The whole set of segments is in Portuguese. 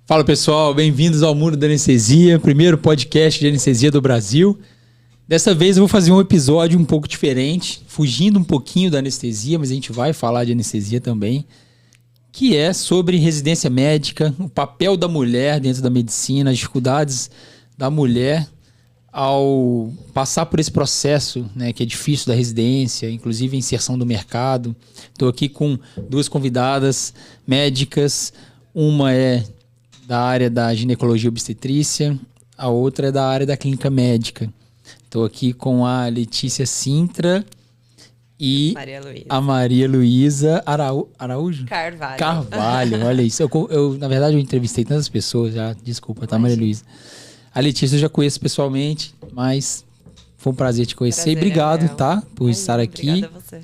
Fala pessoal, bem-vindos ao Mundo da Anestesia, primeiro podcast de anestesia do Brasil. Dessa vez eu vou fazer um episódio um pouco diferente, fugindo um pouquinho da anestesia, mas a gente vai falar de anestesia também, que é sobre residência médica, o papel da mulher dentro da medicina, as dificuldades da mulher ao passar por esse processo, né, que é difícil da residência, inclusive a inserção do mercado. Estou aqui com duas convidadas médicas, uma é da área da ginecologia e obstetrícia, a outra é da área da clínica médica. Estou aqui com a Letícia Sintra e a Maria Luísa Araújo? Carvalho, olha isso. Na verdade, eu entrevistei tantas pessoas já, desculpa, tá, Maria Luísa? A Letícia eu já conheço pessoalmente, mas foi um prazer te conhecer. E obrigado, tá, por estar aqui. Obrigada a você.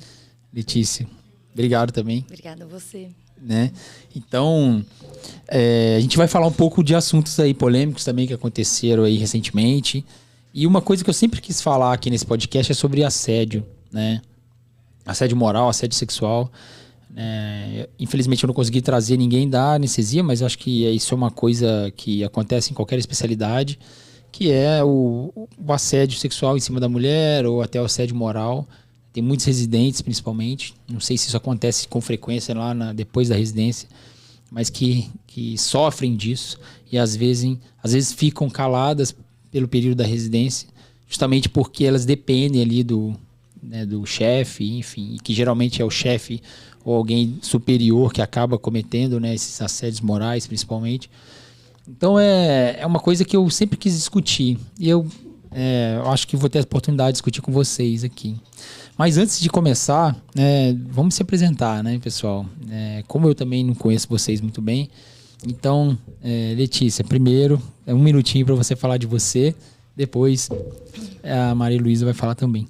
Letícia, obrigado também. Obrigada a você. Né? Então, a gente vai falar um pouco de assuntos aí polêmicos também que aconteceram aí recentemente. E uma coisa que eu sempre quis falar aqui nesse podcast é sobre assédio, né? Assédio moral, assédio sexual. Infelizmente eu não consegui trazer ninguém da anestesia, mas eu acho que isso é uma coisa que acontece em qualquer especialidade, que é o assédio sexual em cima da mulher ou até o assédio moral. Tem muitos residentes, principalmente. Não sei se isso acontece com frequência lá depois da residência, mas que sofrem disso e às vezes ficam caladas pelo período da residência, justamente porque elas dependem ali do chefe, enfim, que geralmente é o chefe ou alguém superior que acaba cometendo, né, esses assédios morais, principalmente. Então é uma coisa que eu sempre quis discutir e eu acho que vou ter a oportunidade de discutir com vocês aqui. Mas antes de começar, vamos se apresentar, né, pessoal? Como eu também não conheço vocês muito bem, então, Letícia, primeiro, um minutinho para você falar de você, depois a Maria Luísa vai falar também.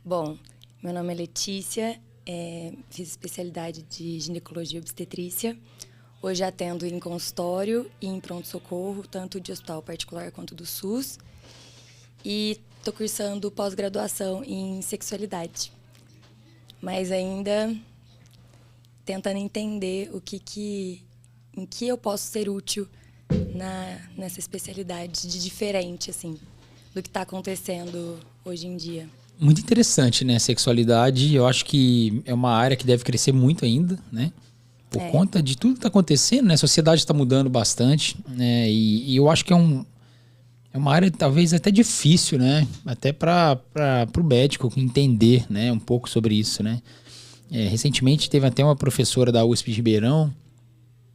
Bom, meu nome é Letícia, fiz especialidade de ginecologia e obstetrícia. Hoje atendo em consultório e em pronto-socorro, tanto de hospital particular quanto do SUS. E estou cursando pós-graduação em sexualidade. Mas ainda tentando entender em que eu posso ser útil nessa especialidade de diferente, assim, do que está acontecendo hoje em dia. Muito interessante, né? Sexualidade, eu acho que é uma área que deve crescer muito ainda, né? Por conta de tudo que está acontecendo, né? A sociedade está mudando bastante, né? E eu acho que é uma área talvez até difícil, né? Até para o médico entender, né, um pouco sobre isso, né? Recentemente teve até uma professora da USP de Ribeirão,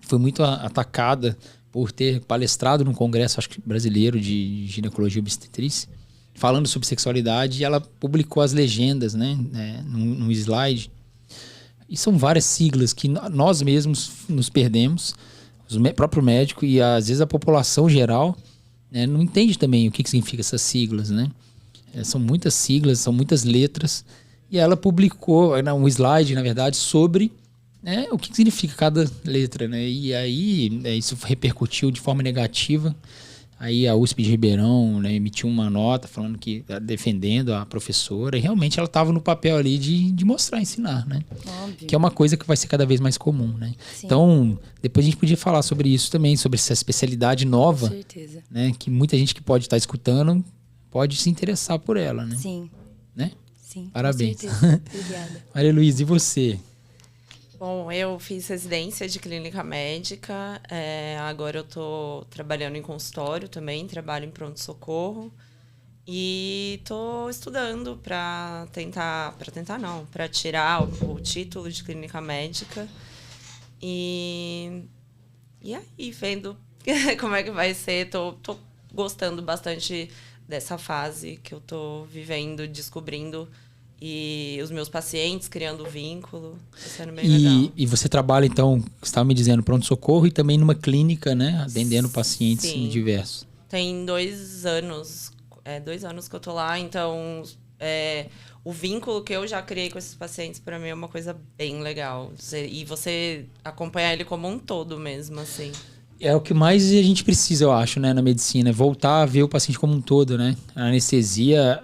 foi muito atacada por ter palestrado num congresso, acho que brasileiro, de ginecologia e obstetrícia, falando sobre sexualidade, e ela publicou as legendas, né, num slide. E são várias siglas que nós mesmos nos perdemos, o próprio médico e às vezes a população geral, né, não entende também o que significa essas siglas, né? São muitas siglas, são muitas letras, e ela publicou um slide, na verdade, sobre o que significa cada letra, né? E aí isso repercutiu de forma negativa. Aí a USP de Ribeirão, né, emitiu uma nota falando que defendendo a professora, e realmente ela estava no papel ali de mostrar, ensinar, né? Óbvio. Que é uma coisa que vai ser cada vez mais comum, né? Sim. Então, depois a gente podia falar sobre isso também, sobre essa especialidade nova. Com certeza. Né, que muita gente que pode estar escutando pode se interessar por ela, né? Sim. Né? Sim. Parabéns. Com certeza. Obrigada. Maria Luísa, e você? Bom, eu fiz residência de clínica médica, agora eu estou trabalhando em consultório também, trabalho em pronto-socorro e estou estudando para tirar o título de clínica médica e aí, vendo como é que vai ser, tô gostando bastante dessa fase que eu estou vivendo, descobrindo e os meus pacientes criando vínculo. Tá sendo bem legal. E você trabalha, então, você estava me dizendo, pronto-socorro e também numa clínica, né? Atendendo pacientes diversos. Tem 2 anos. 2 anos que eu tô lá, então o vínculo que eu já criei com esses pacientes, para mim, é uma coisa bem legal. E você acompanhar ele como um todo mesmo, assim. É o que mais a gente precisa, eu acho, né, na medicina, é voltar a ver o paciente como um todo, né? A anestesia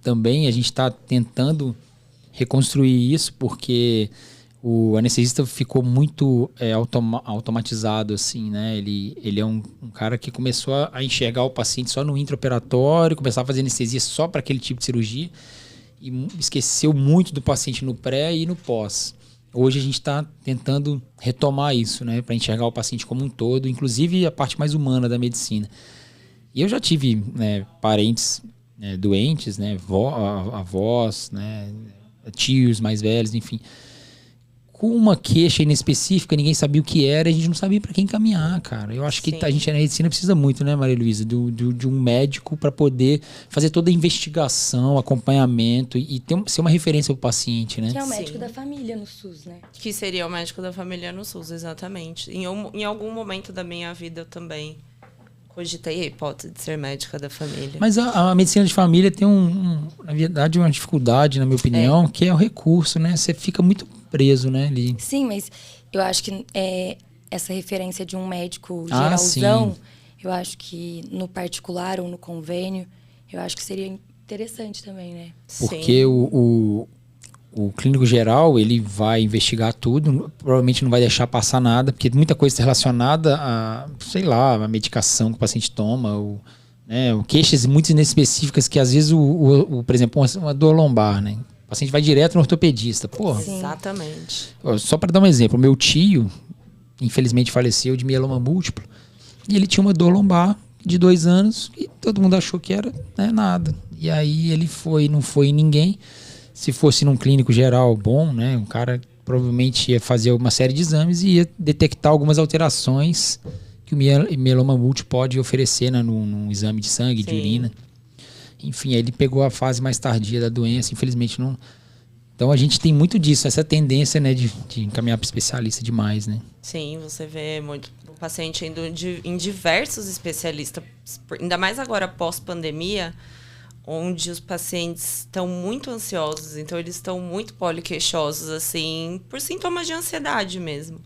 também, a gente está tentando reconstruir isso, porque o anestesista ficou muito automatizado, assim, né? Ele é um cara que começou a enxergar o paciente só no intraoperatório, começava a fazer anestesia só para aquele tipo de cirurgia e esqueceu muito do paciente no pré e no pós. Hoje a gente está tentando retomar isso, né? Para enxergar o paciente como um todo, inclusive a parte mais humana da medicina. E eu já tive, né, parentes, né, doentes, né? Avós, né? Tios mais velhos, enfim, com uma queixa inespecífica, ninguém sabia o que era, a gente não sabia para quem encaminhar, cara. Eu acho que a gente na medicina precisa muito, né, Maria Luísa, de um médico para poder fazer toda a investigação, acompanhamento e ser uma referência para o paciente, né? Que é o médico da família no SUS, né? Que seria o médico da família no SUS, exatamente. Em algum momento da minha vida eu também cogitei a hipótese de ser médica da família. Mas a medicina de família tem, na verdade, uma dificuldade, na minha opinião, que é o recurso, né? Você fica muito preso, né, ali. Sim, mas eu acho que essa referência de um médico geralzão, eu acho que no particular ou no convênio, eu acho que seria interessante também, né? Porque o clínico geral, ele vai investigar tudo, provavelmente não vai deixar passar nada, porque muita coisa está relacionada a, sei lá, a medicação que o paciente toma, queixas muito inespecíficas que às vezes, por exemplo, uma dor lombar, né? O paciente vai direto no ortopedista. Porra. Exatamente. Só para dar um exemplo, meu tio, infelizmente faleceu de mieloma múltiplo, e ele tinha uma dor lombar de 2 anos e todo mundo achou que era, né, nada. E aí ele não foi em ninguém. Se fosse num clínico geral bom, né, um cara provavelmente ia fazer uma série de exames e ia detectar algumas alterações que o mieloma múltiplo pode oferecer, né, num exame de sangue, de urina. Enfim, aí ele pegou a fase mais tardia da doença, infelizmente não. Então a gente tem muito disso, essa tendência, né, de encaminhar para especialista demais, né? Sim, você vê muito o paciente indo em diversos especialistas, ainda mais agora pós-pandemia, onde os pacientes estão muito ansiosos, então eles estão muito poliqueixosos, assim, por sintomas de ansiedade mesmo.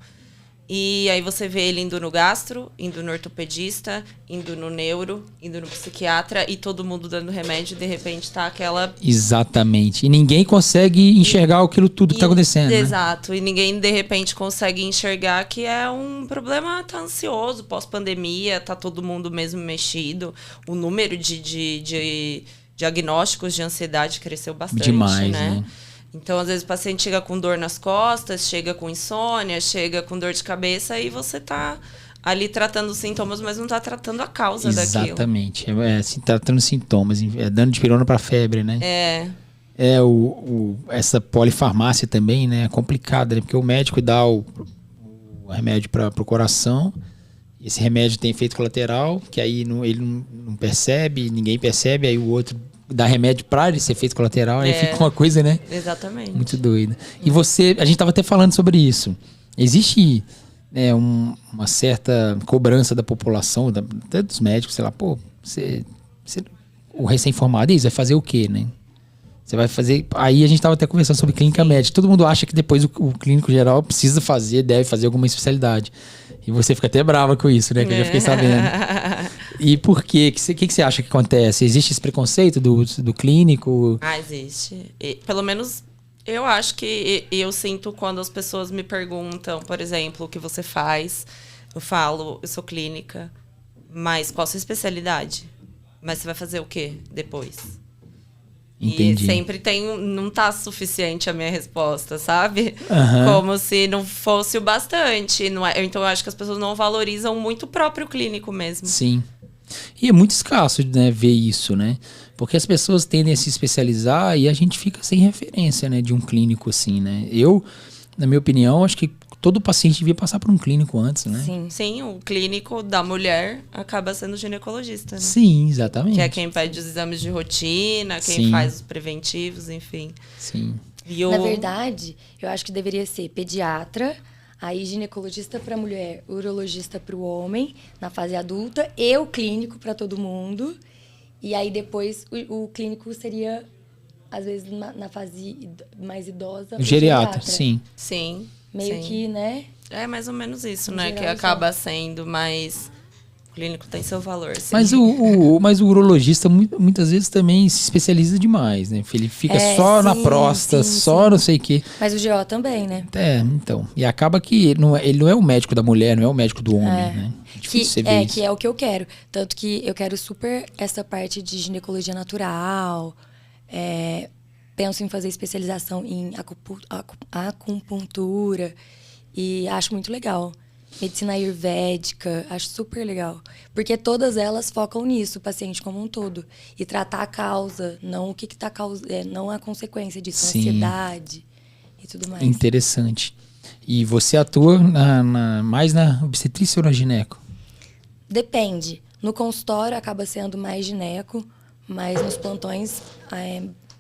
E aí você vê ele indo no gastro, indo no ortopedista, indo no neuro, indo no psiquiatra e todo mundo dando remédio e de repente tá aquela... Exatamente. E ninguém consegue enxergar aquilo tudo que tá acontecendo, Exato. Né? E ninguém de repente consegue enxergar que é um problema, tá ansioso, pós-pandemia, tá todo mundo mesmo mexido. O número de diagnósticos de ansiedade cresceu bastante, demais, né? Então, às vezes, o paciente chega com dor nas costas, chega com insônia, chega com dor de cabeça e você tá ali tratando os sintomas, mas não tá tratando a causa daquilo. Exatamente. Tratando sintomas, dando dipirona para febre, né? Essa polifarmácia também, né? É complicada, né? Porque o médico dá o remédio para o coração, esse remédio tem efeito colateral, que aí ele não percebe, ninguém percebe, aí o outro dá remédio para esse efeito colateral, aí fica uma coisa, né? Exatamente. Muito doida. E a gente estava até falando sobre isso. Existe, né, uma certa cobrança da população, até dos médicos, sei lá, o recém-formado, vai fazer o quê, né? Você vai fazer... Aí a gente estava até conversando sobre clínica médica. Todo mundo acha que depois o clínico geral deve fazer alguma especialidade. E você fica até brava com isso, né? Que eu já fiquei sabendo. E por quê? O que você acha que acontece? Existe esse preconceito do clínico? Existe. Pelo menos eu acho que eu sinto quando as pessoas me perguntam, por exemplo, o que você faz. Eu falo, eu sou clínica, mas qual a sua especialidade? Mas você vai fazer o quê depois? Entendi. E sempre não tá suficiente a minha resposta, sabe? Uhum. Como se não fosse o bastante. Não é, então eu acho que as pessoas não valorizam muito o próprio clínico mesmo. Sim. E é muito escasso, né, ver isso, né? Porque as pessoas tendem a se especializar e a gente fica sem referência, né, de um clínico assim, né? Eu, na minha opinião, acho que todo paciente devia passar por um clínico antes, né? Sim, o clínico da mulher acaba sendo ginecologista, né? Sim, exatamente. Que é quem pede os exames de rotina, quem faz os preventivos, enfim. Sim. Na verdade, eu acho que deveria ser pediatra, aí ginecologista para mulher, urologista para o homem, na fase adulta, e o clínico para todo mundo. E aí depois o clínico seria, às vezes, na fase mais idosa, o geriatra. Sim. Sim. Meio que, né? É mais ou menos isso, né? Que acaba sendo mais clínico tem seu valor, sim. Mas o urologista muitas vezes também se especializa demais, né? Ele fica só na próstata, só não sei o quê. Mas o GO também, né? Então. E acaba que ele não é o médico da mulher, não é o médico do homem, né? É difícil você ver isso. Que é o que eu quero. Tanto que eu quero super essa parte de ginecologia natural. Penso em fazer especialização em acupuntura. E acho muito legal. Medicina ayurvédica, acho super legal. Porque todas elas focam nisso, o paciente como um todo. E tratar a causa, não o que está causando, não a consequência disso, a ansiedade e tudo mais. Interessante. E você atua mais na obstetrícia ou na gineco? Depende. No consultório acaba sendo mais gineco, mas nos plantões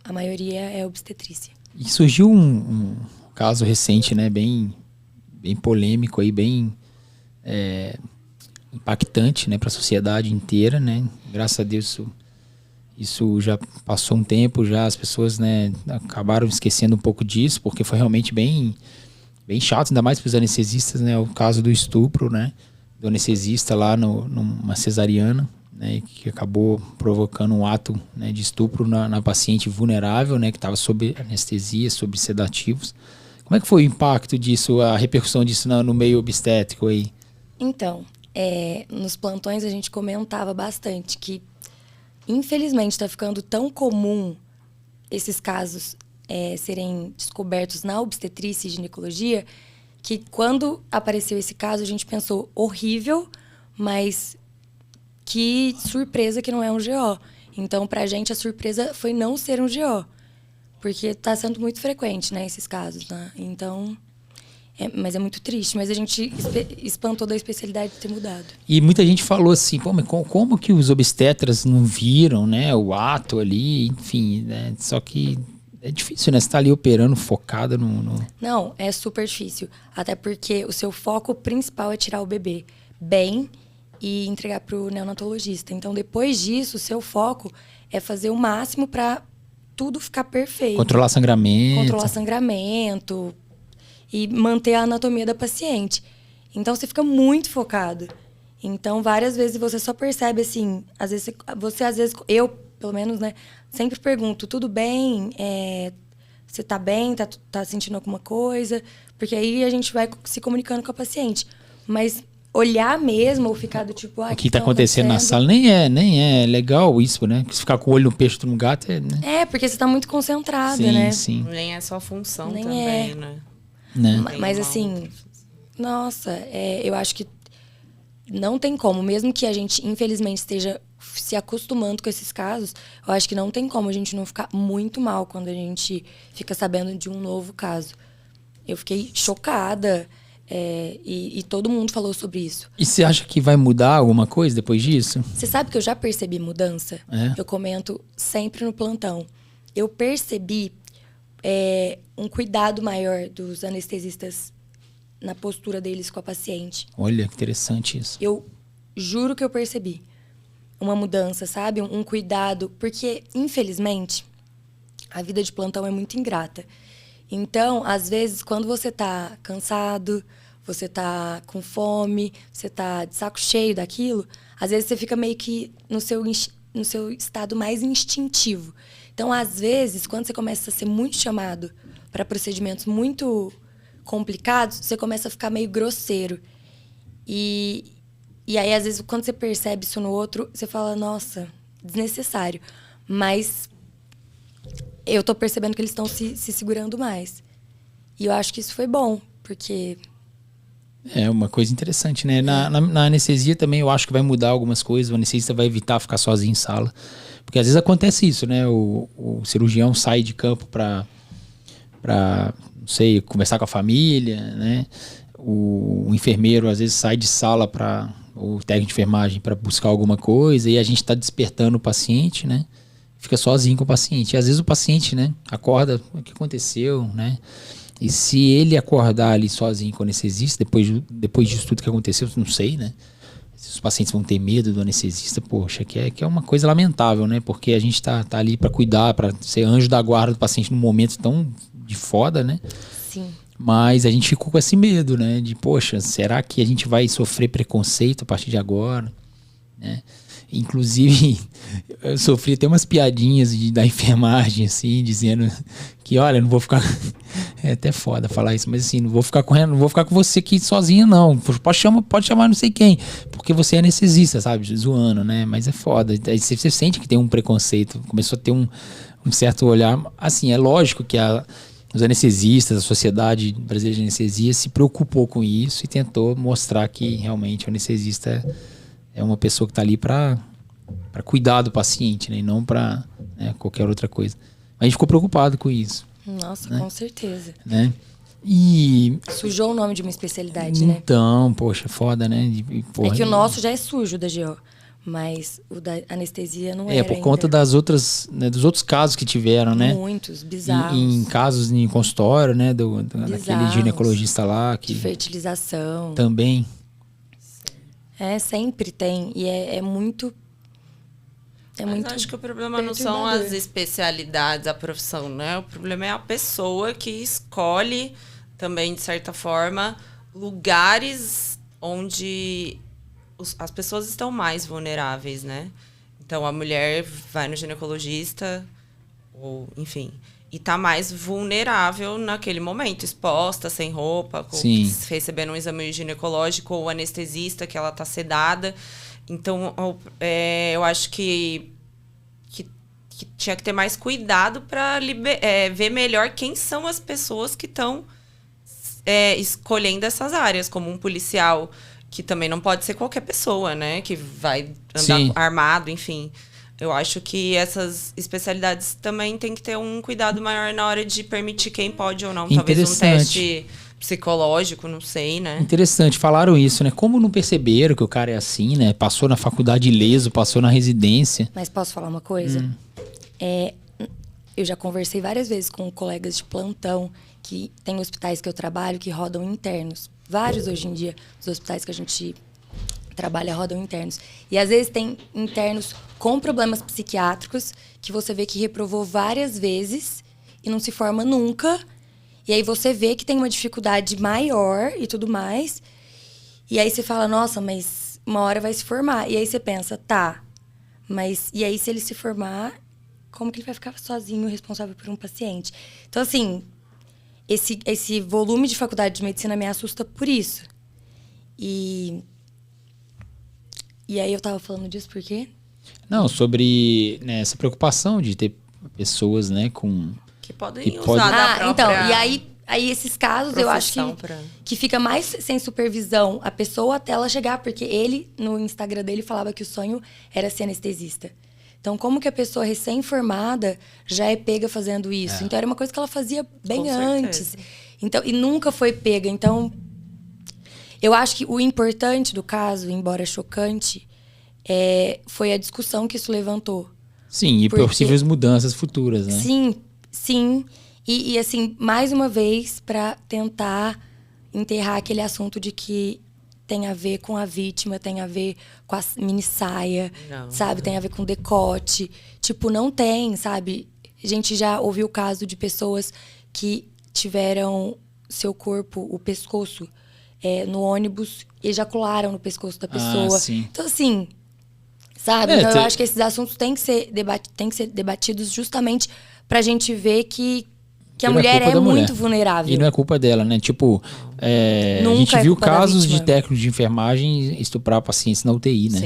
a maioria é obstetrícia. E surgiu um caso recente, né, bem polêmico aí, bem impactante, né, para a sociedade inteira, né? Graças a Deus isso já passou um tempo, já as pessoas, né, acabaram esquecendo um pouco disso, porque foi realmente bem chato, ainda mais para os anestesistas, né? O caso do estupro, né, do anestesista lá numa cesariana, né, que acabou provocando um ato, né, de estupro na paciente vulnerável, né, que estava sob anestesia, sob sedativos. Como é que foi o impacto disso, a repercussão disso no meio obstétrico aí? Então, nos plantões a gente comentava bastante que, infelizmente, está ficando tão comum esses casos serem descobertos na obstetrícia e ginecologia, que quando apareceu esse caso a gente pensou horrível, mas que surpresa que não é um GO. Então, pra gente, a surpresa foi não ser um GO. Porque está sendo muito frequente, né, esses casos, né? Então, mas é muito triste. Mas a gente espantou da especialidade de ter mudado. E muita gente falou assim, pô, mas como que os obstetras não viram, né, o ato ali, enfim, né? Só que é difícil, né? Você tá ali operando focada no... Não, é super difícil. Até porque o seu foco principal é tirar o bebê bem e entregar pro neonatologista. Então, depois disso, o seu foco é fazer o máximo para tudo ficar perfeito. Controlar sangramento e manter a anatomia da paciente. Então, você fica muito focado. Então, várias vezes você só percebe, assim, às vezes eu, pelo menos, né, sempre pergunto, tudo bem? Você tá bem? Tá sentindo alguma coisa? Porque aí a gente vai se comunicando com a paciente. Mas olhar mesmo ou ficar do tipo... o que tá acontecendo na sala nem é legal isso, né? Porque se ficar com o olho no peixe no gato... né? Porque você tá muito concentrada, sim, né? Sim. Nem é só função nem também, né? Mas assim, nossa, eu acho que não tem como. Mesmo que a gente, infelizmente, esteja se acostumando com esses casos, eu acho que não tem como a gente não ficar muito mal quando a gente fica sabendo de um novo caso. Eu fiquei chocada. E todo mundo falou sobre isso. E você acha que vai mudar alguma coisa depois disso? Você sabe que eu já percebi mudança? Eu comento sempre no plantão. Eu percebi um cuidado maior dos anestesistas na postura deles com a paciente. Olha, que interessante isso. Eu juro que eu percebi uma mudança, sabe? Um cuidado. Porque, infelizmente, a vida de plantão é muito ingrata. Então, às vezes, quando você tá cansado, você tá com fome, você tá de saco cheio daquilo, às vezes você fica meio que no seu estado mais instintivo. Então, às vezes, quando você começa a ser muito chamado para procedimentos muito complicados, você começa a ficar meio grosseiro. E aí, às vezes, quando você percebe isso no outro, você fala, nossa, desnecessário. Mas eu tô percebendo que eles estão se segurando mais. E eu acho que isso foi bom, porque... É uma coisa interessante, né? Na anestesia também eu acho que vai mudar algumas coisas. O anestesista vai evitar ficar sozinho em sala. Porque às vezes acontece isso, né? O cirurgião sai de campo para não sei, conversar com a família, né? O enfermeiro às vezes sai de sala o técnico de enfermagem para buscar alguma coisa e a gente está despertando o paciente, né? Fica sozinho com o paciente. E às vezes o paciente, né, acorda, o que aconteceu, né? E se ele acordar ali sozinho com o anestesista, depois disso tudo que aconteceu, não sei, né? Se os pacientes vão ter medo do anestesista, poxa, que é uma coisa lamentável, né? Porque a gente tá ali para cuidar, para ser anjo da guarda do paciente num momento tão de foda, né? Sim. Mas a gente ficou com esse medo, né? De, poxa, será que a gente vai sofrer preconceito a partir de agora? né? Inclusive, eu sofri até umas piadinhas da enfermagem, assim, dizendo que, olha, não vou ficar... É até foda falar isso, mas assim, não vou ficar com você aqui sozinha, não. Pode chamar não sei quem, porque você é anestesista, sabe? Zoando, né? Mas é foda. Aí você sente que tem um preconceito, começou a ter um certo olhar. Assim, é lógico que os anestesistas, a Sociedade Brasileira de Anestesia se preocupou com isso e tentou mostrar que realmente o anestesista é uma pessoa que está ali para cuidar do paciente, né? E não para, né, qualquer outra coisa. A gente ficou preocupado com isso. Nossa, né? Com certeza. Né? E... Sujou o nome de uma especialidade, né? Então, poxa, foda, né? É que o nosso já é sujo da GO, mas o da anestesia não era por conta ainda. das outras, né, dos outros casos que tiveram, né? Muitos, bizarros. Em casos em consultório, né? Daquele ginecologista lá. De fertilização. Também. Sempre tem. E é muito... Mas acho que o problema não são as especialidades, a profissão, né? O problema é a pessoa que escolhe também, de certa forma, lugares onde as pessoas estão mais vulneráveis, né? Então, a mulher vai no ginecologista, ou enfim, e tá mais vulnerável naquele momento, exposta, sem roupa, recebendo um exame ginecológico, ou anestesista, que ela tá sedada. Então, eu acho que tinha que ter mais cuidado para ver melhor quem são as pessoas que estão escolhendo essas áreas, como um policial, que também não pode ser qualquer pessoa, né? Que vai andar armado, enfim. Eu acho que essas especialidades também tem que ter um cuidado maior na hora de permitir quem pode ou não. Talvez um teste psicológico, não sei, né? Interessante, falaram isso, né? Como não perceberam que o cara é assim, né? Passou na faculdade ileso, passou na residência. Mas posso falar uma coisa? Eu já conversei várias vezes com colegas de plantão que tem hospitais que eu trabalho que rodam internos. Vários hoje em dia, os hospitais que a gente trabalha rodam internos. E às vezes tem internos com problemas psiquiátricos que você vê que reprovou várias vezes e não se forma nunca. E aí você vê que tem uma dificuldade maior e tudo mais. E aí você fala, nossa, mas uma hora vai se formar. E aí você pensa, tá, mas e aí se ele se formar, como que ele vai ficar sozinho, responsável por um paciente? Então, assim, esse volume de faculdade de medicina me assusta por isso. E aí eu tava falando disso por quê? Não, sobre, né, essa preocupação de ter pessoas, né, que podem usar da própria... Então, e aí esses casos eu acho que fica mais sem supervisão a pessoa até ela chegar, porque ele, no Instagram dele, falava que o sonho era ser anestesista. Então, como que a pessoa recém-formada já é pega fazendo isso? Então, era uma coisa que ela fazia bem antes. Então, e nunca foi pega. Então, eu acho que o importante do caso, embora chocante, foi a discussão que isso levantou. Sim, e possíveis mudanças futuras, né? Sim. E assim, mais uma vez, para tentar enterrar aquele assunto de que tem a ver com a vítima, tem a ver com a mini saia, sabe? Tem a ver com decote. Tipo, não tem, sabe? A gente já ouviu o caso de pessoas que tiveram seu corpo, o pescoço, no ônibus, ejacularam no pescoço da pessoa. Então, assim, sabe? Então, eu acho que esses assuntos têm que ser debatidos justamente pra gente ver que a mulher é muito vulnerável. E não é culpa dela, né? Tipo, a gente viu casos de técnicos de enfermagem estuprar pacientes na UTI, né?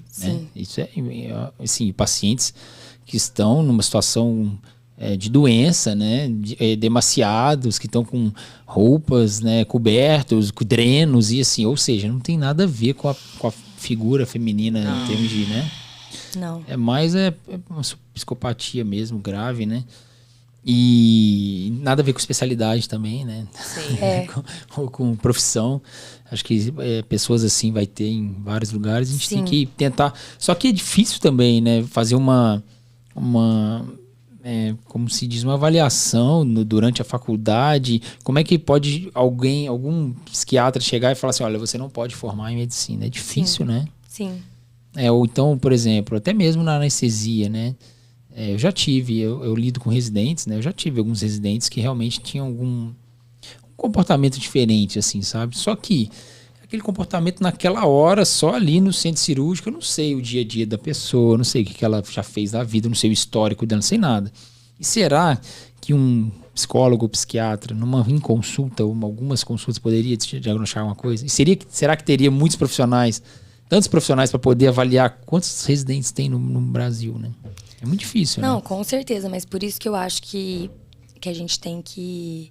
Sim. Isso assim, pacientes que estão numa situação de doença, né? Demasiados, que estão com roupas, né? Cobertos, com drenos e assim, ou seja, não tem nada a ver com a figura feminina em termos de, né? Não. É mais uma psicopatia mesmo, grave, né? E nada a ver com especialidade também, né? Sim. Ou com profissão. Acho que pessoas assim vai ter em vários lugares. A gente tem que tentar... Só que é difícil também, né? Fazer como se diz, uma avaliação durante a faculdade. Como é que pode algum psiquiatra chegar e falar assim, olha, você não pode formar em medicina. É difícil, né? Sim. Ou então, por exemplo, até mesmo na anestesia, né? Eu já tive, eu lido com residentes, né? Eu já tive alguns residentes que realmente tinham algum comportamento diferente, assim, sabe? Só que aquele comportamento naquela hora, só ali no centro cirúrgico. Eu não sei o dia a dia da pessoa, eu não sei o que ela já fez da vida, eu não sei o histórico dela, não sei nada. E será que um psicólogo ou psiquiatra, em consulta, ou algumas consultas, poderia diagnosticar uma coisa? E será que teria muitos profissionais, tantos profissionais para poder avaliar quantos residentes tem no Brasil, né? É muito difícil, né? Não, com certeza, mas por isso que eu acho que a gente tem que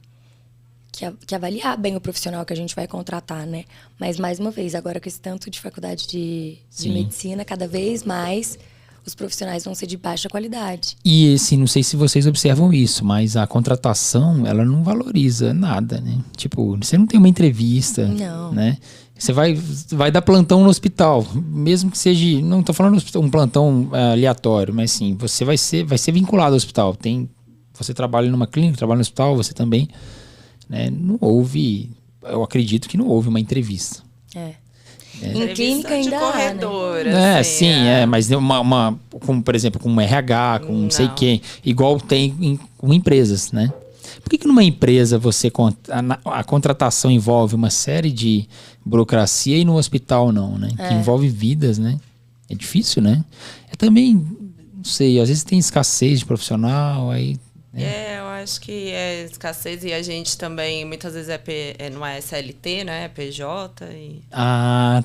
avaliar bem o profissional que a gente vai contratar, né? Mas, mais uma vez, agora com esse tanto de faculdade de medicina, cada vez mais os profissionais vão ser de baixa qualidade. E, assim, não sei se vocês observam isso, mas a contratação, ela não valoriza nada, né? Tipo, você não tem uma entrevista, não, né? Você vai dar plantão no hospital, mesmo que seja... Não estou falando um plantão aleatório, mas sim, você vai ser vinculado ao hospital. Você trabalha numa clínica, trabalha no hospital, você também... Né? Não houve... Eu acredito que não houve uma entrevista. Em clínica ainda corredor, né? assim, mas como, por exemplo, com um RH, com não sei quem, igual tem com empresas, né? Por que numa empresa a contratação envolve uma série de burocracia e no hospital não, né? Que envolve vidas, né? É difícil, né? É também, não sei, às vezes tem escassez de profissional, aí... Eu acho que é escassez e a gente também, muitas vezes não é SLT, né? É PJ.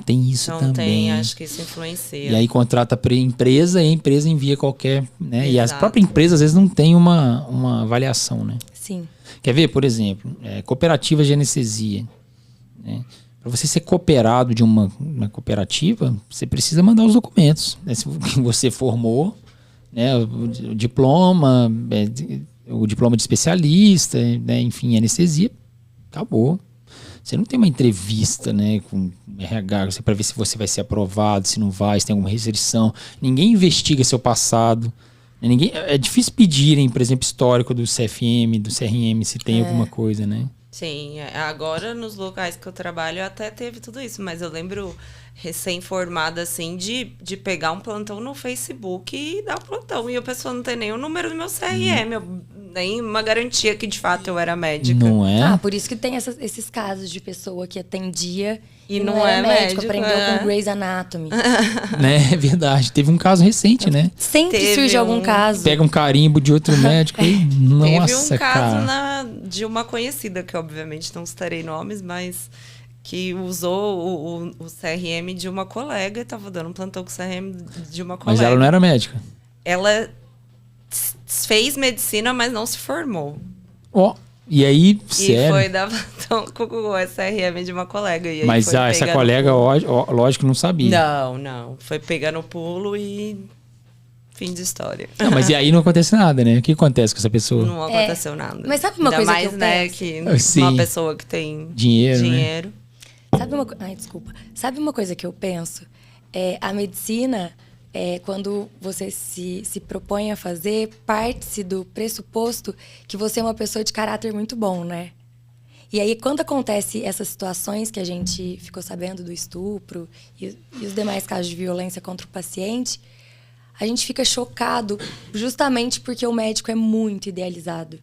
Tem isso então também. Acho que isso influencia. E aí contrata para empresa e a empresa envia qualquer, né? Exato. E as próprias empresas às vezes não têm uma avaliação, né? Sim. Quer ver, por exemplo, cooperativa de anestesia, né? Para você ser cooperado de uma cooperativa, você precisa mandar os documentos, né? Se você formou, né? O diploma, o diploma de especialista, né? Enfim, anestesia, acabou. Você não tem uma entrevista, né, com RH para ver se você vai ser aprovado, se não vai, se tem alguma restrição. Ninguém investiga seu passado. É difícil pedirem, por exemplo, histórico do CFM, do CRM, se tem alguma coisa, né? Sim, agora nos locais que eu trabalho até teve tudo isso, mas eu lembro recém-formada, assim, de pegar um plantão no Facebook e dar o plantão. E a pessoa não tem nem o número do meu CRM, nem uma garantia que de fato eu era médica. Não é? Por isso que tem esses casos de pessoa que atendia e não é médico. Aprendeu com Grey's Anatomy. Né, é verdade. Teve um caso recente, né? Sempre surge algum caso. Pega um carimbo de outro médico e... Nossa, teve um caso de uma conhecida, que obviamente não citarei nomes, mas... que usou o CRM de uma colega e estava dando um plantão com o CRM de uma colega. Mas ela não era médica? Ela fez medicina, mas não se formou. E aí, sério? E foi dar plantão com o CRM de uma colega. E aí mas essa colega, lógico, não sabia. Não. Foi pegar no pulo e... fim de história. Não, mas e aí não acontece nada, né? O que acontece com essa pessoa? Não aconteceu nada. Mas sabe uma coisa mais, que eu né, penso? que uma pessoa que tem dinheiro. Né? Sabe uma coisa que eu penso? A medicina, quando você se propõe a fazer, parte-se do pressuposto que você é uma pessoa de caráter muito bom, né? E aí, quando acontece essas situações que a gente ficou sabendo do estupro e os demais casos de violência contra o paciente, a gente fica chocado justamente porque o médico é muito idealizado.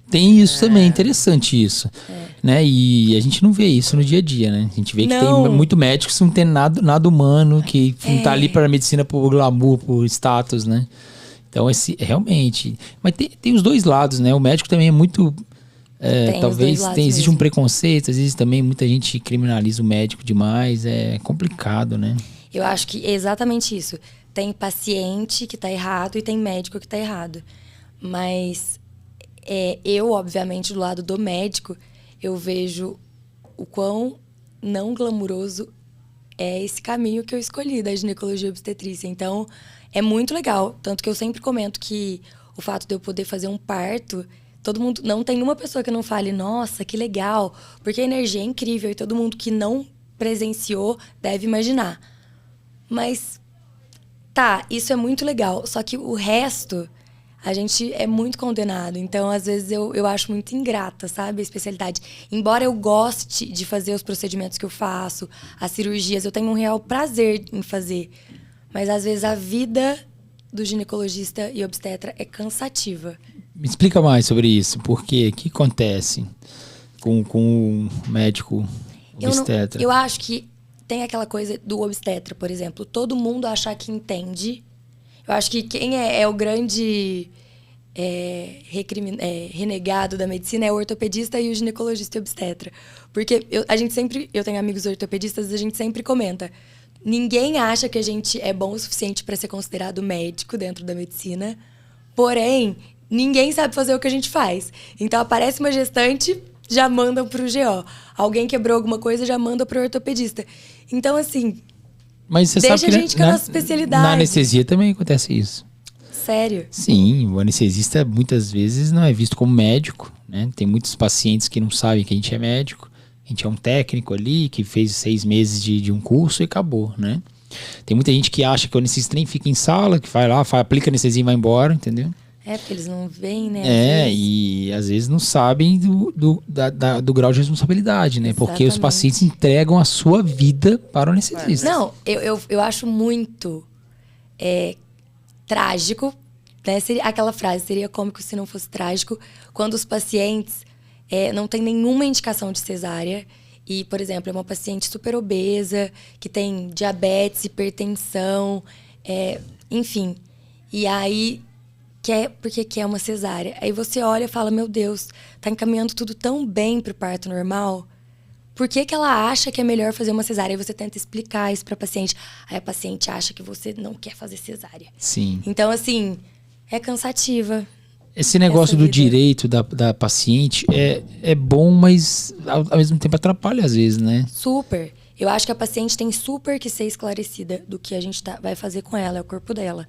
Tem isso também, interessante isso. Né? E a gente não vê isso no dia a dia, né? A gente vê que tem muito médico que não tem nada humano, que não tá ali para a medicina por glamour, por status, né? Então, realmente... Mas tem os dois lados, né? O médico também é muito... talvez existe um preconceito, às vezes também muita gente criminaliza o médico demais, é complicado, né? Eu acho que é exatamente isso. Tem paciente que tá errado e tem médico que tá errado. Mas eu, obviamente, do lado do médico, eu vejo o quão não glamuroso é esse caminho que eu escolhi da ginecologia e obstetrícia. Então, é muito legal. Tanto que eu sempre comento que o fato de eu poder fazer um parto, todo mundo, não tem uma pessoa que não fale, nossa, que legal, porque a energia é incrível e todo mundo que não presenciou deve imaginar. Mas, isso é muito legal, só que o resto, a gente é muito condenado. Então, às vezes, eu acho muito ingrata, sabe, a especialidade. Embora eu goste de fazer os procedimentos que eu faço, as cirurgias, eu tenho um real prazer em fazer. Mas, às vezes, a vida do ginecologista e obstetra é cansativa. Me explica mais sobre isso, porque o que acontece com o médico Eu acho que tem aquela coisa do obstetra, por exemplo. Todo mundo achar que entende. Eu acho que quem é o grande renegado da medicina é o ortopedista e o ginecologista e obstetra. Porque eu tenho amigos ortopedistas e a gente sempre comenta. Ninguém acha que a gente é bom o suficiente para ser considerado médico dentro da medicina. Porém, ninguém sabe fazer o que a gente faz. Então, aparece uma gestante, já mandam pro GO. Alguém quebrou alguma coisa, já manda pro ortopedista. Então, assim, mas você deixa sabe que a gente com a nossa especialidade. Na anestesia também acontece isso. Sério? Sim, o anestesista muitas vezes não é visto como médico, né? Tem muitos pacientes que não sabem que a gente é médico. A gente é um técnico ali que fez 6 meses de um curso e acabou, né? Tem muita gente que acha que o anestesista nem fica em sala, que vai lá, aplica anestesia e vai embora, entendeu? Porque eles não veem, né? E às vezes não sabem do grau de responsabilidade, né? Exatamente. Porque os pacientes entregam a sua vida para o anestesista. Não, eu acho muito trágico, né? Aquela frase, seria cômico se não fosse trágico, quando os pacientes não tem nenhuma indicação de cesárea e, por exemplo, é uma paciente super obesa, que tem diabetes, hipertensão, enfim. E aí, porque quer uma cesárea. Aí você olha e fala, meu Deus, tá encaminhando tudo tão bem pro parto normal. Por que ela acha que é melhor fazer uma cesárea? Aí você tenta explicar isso pra paciente. Aí a paciente acha que você não quer fazer cesárea. Sim. Então, assim, é cansativa. Esse negócio do direito da paciente é bom, mas ao mesmo tempo atrapalha às vezes, né? Super. Eu acho que a paciente tem super que ser esclarecida do que a gente vai fazer com ela, é o corpo dela.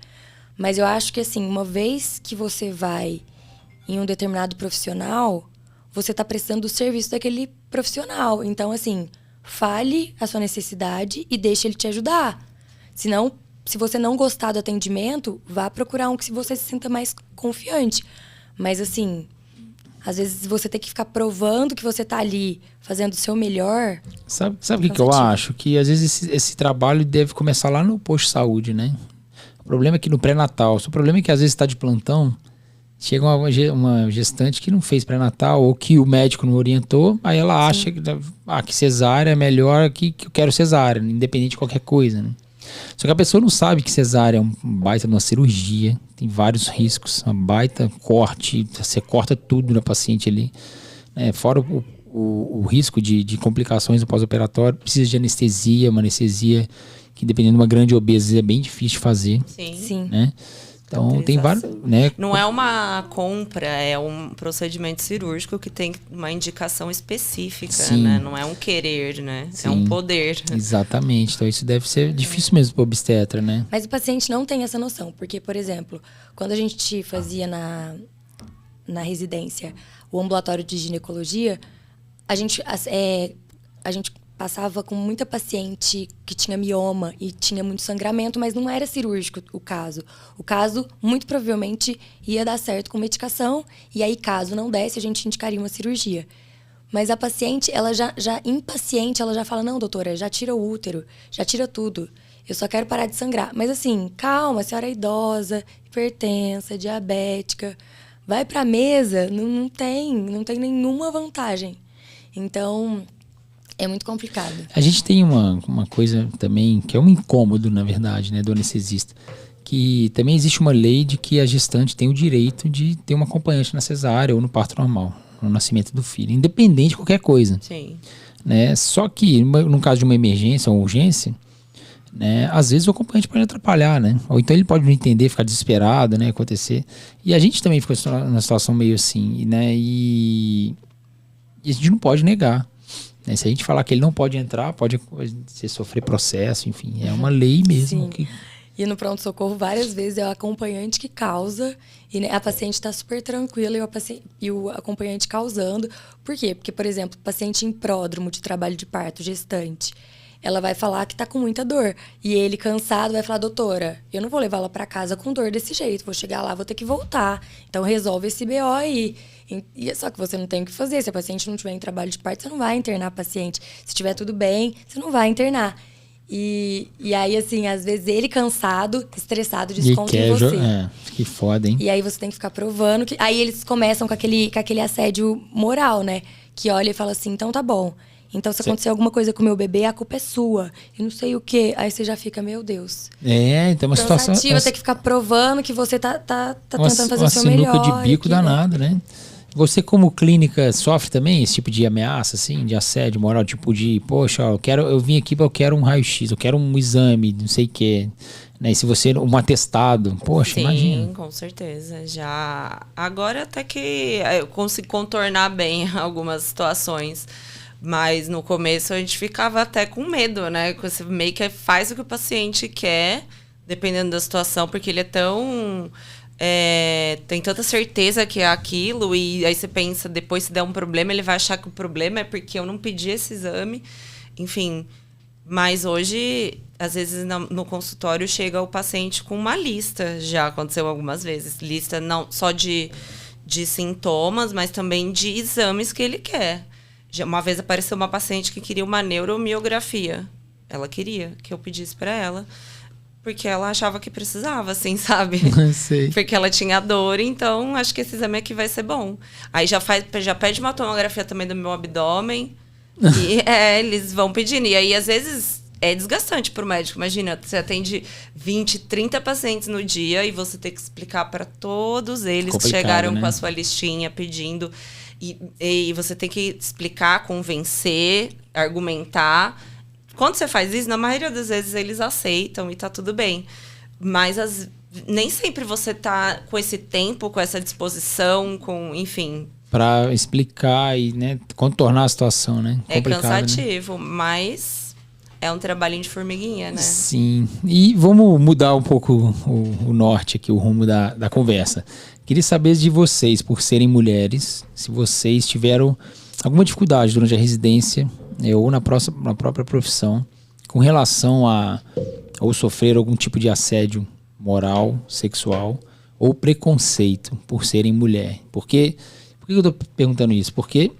Mas eu acho que, assim, uma vez que você vai em um determinado profissional, você está prestando o serviço daquele profissional. Então, assim, fale a sua necessidade e deixe ele te ajudar. Senão, se você não gostar do atendimento, vá procurar um que você se sinta mais confiante. Mas, assim, às vezes você tem que ficar provando que você tá ali fazendo o seu melhor. Sabe o que eu acho? Que às vezes esse trabalho deve começar lá no posto de saúde, né? O problema é que no pré-natal, o problema é que às vezes está de plantão, chega uma gestante que não fez pré-natal ou que o médico não orientou, aí ela acha que cesárea é melhor, que eu quero cesárea, independente de qualquer coisa, né? Só que a pessoa não sabe que cesárea é um baita de uma cirurgia, tem vários riscos, uma baita corte, você corta tudo na paciente ali, fora o risco de complicações no pós-operatório, precisa de anestesia, uma anestesia que dependendo de uma grande obesidade é bem difícil de fazer. Sim. Né? Então tem vários, né? Não é uma compra, é um procedimento cirúrgico que tem uma indicação específica, Sim. né? Não é um querer, né? Sim. É um poder. Exatamente. Então isso deve ser difícil mesmo para o obstetra, né? Mas o paciente não tem essa noção, porque, por exemplo, quando a gente fazia na residência o ambulatório de ginecologia, a gente passava com muita paciente que tinha mioma e tinha muito sangramento, mas não era cirúrgico o caso. O caso, muito provavelmente, ia dar certo com medicação, e aí, caso não desse, a gente indicaria uma cirurgia. Mas a paciente, ela já impaciente, ela já fala, não, doutora, já tira o útero, já tira tudo. Eu só quero parar de sangrar. Mas assim, calma, a senhora é idosa, hipertensa, diabética. Vai pra mesa, não tem nenhuma vantagem. Então, é muito complicado. A gente tem uma coisa também, que é um incômodo, na verdade, né, do anestesista. Que também existe uma lei de que a gestante tem o direito de ter uma acompanhante na cesárea ou no parto normal, no nascimento do filho, independente de qualquer coisa. Sim. Né? Só que, no caso de uma emergência ou urgência, né, às vezes o acompanhante pode atrapalhar, né? Ou então ele pode não entender, ficar desesperado, né, acontecer. E a gente também ficou numa situação meio assim, né? E a gente não pode negar. Né? Se a gente falar que ele não pode entrar, pode sofrer processo, enfim. É uma lei mesmo. Sim. E no pronto-socorro, várias vezes, é o acompanhante que causa. E a paciente está super tranquila e o acompanhante causando. Por quê? Porque, por exemplo, paciente em pródromo de trabalho de parto, gestante, ela vai falar que tá com muita dor. E ele, cansado, vai falar, doutora, eu não vou levá-la para casa com dor desse jeito. Vou chegar lá, vou ter que voltar. Então, resolve esse BO aí. Só que você não tem o que fazer. Se a paciente não tiver em trabalho de parto, você não vai internar a paciente. Se tiver tudo bem, você não vai internar. E aí, assim, às vezes ele cansado, estressado, desconta em você. Que foda, hein? E aí você tem que ficar provando. Aí eles começam com aquele assédio moral, né? Que olha e fala assim, então tá bom. Então, se acontecer alguma coisa com o meu bebê, a culpa é sua. E não sei o quê. Aí você já fica, meu Deus. Então uma situação... ter que ficar provando que você tá tentando fazer o seu melhor. Uma melhor. de bico danada, né? Você, como clínica, sofre também esse tipo de ameaça, assim, de assédio moral, tipo de, poxa, eu vim aqui, eu quero um raio-x, eu quero um exame, não sei o quê, né? E se você, um atestado, poxa, Sim, imagina. Sim, com certeza. Já, agora até que eu consigo contornar bem algumas situações, mas no começo a gente ficava até com medo, né? Você meio que faz o que o paciente quer, dependendo da situação, porque ele é tão... tem tanta certeza que é aquilo, e aí você pensa, depois se der um problema, ele vai achar que o problema é porque eu não pedi esse exame. Enfim, mas hoje, às vezes no consultório chega o paciente com uma lista, já aconteceu algumas vezes, lista não só de sintomas, mas também de exames que ele quer. Uma vez apareceu uma paciente que queria uma neuromiografia. Ela queria que eu pedisse para ela. Porque ela achava que precisava, assim, sabe? Sei. Porque ela tinha dor, então acho que esse exame aqui vai ser bom. Aí já pede uma tomografia também do meu abdômen. E eles vão pedindo. E aí, às vezes, é desgastante pro médico. Imagina, você atende 20, 30 pacientes no dia e você tem que explicar para todos eles que chegaram, né, com a sua listinha pedindo. E você tem que explicar, convencer, argumentar. Quando você faz isso, na maioria das vezes eles aceitam e tá tudo bem. Mas nem sempre você tá com esse tempo, com essa disposição, enfim. Pra explicar e, né, contornar a situação, né? É cansativo, né? Mas é um trabalhinho de formiguinha, né? Sim. E vamos mudar um pouco o norte aqui, o rumo da conversa. Queria saber de vocês, por serem mulheres, se vocês tiveram alguma dificuldade durante a residência, ou na própria profissão, com relação a ou sofrer algum tipo de assédio moral, sexual, ou preconceito por serem mulher. Por que eu estou perguntando isso? Porque,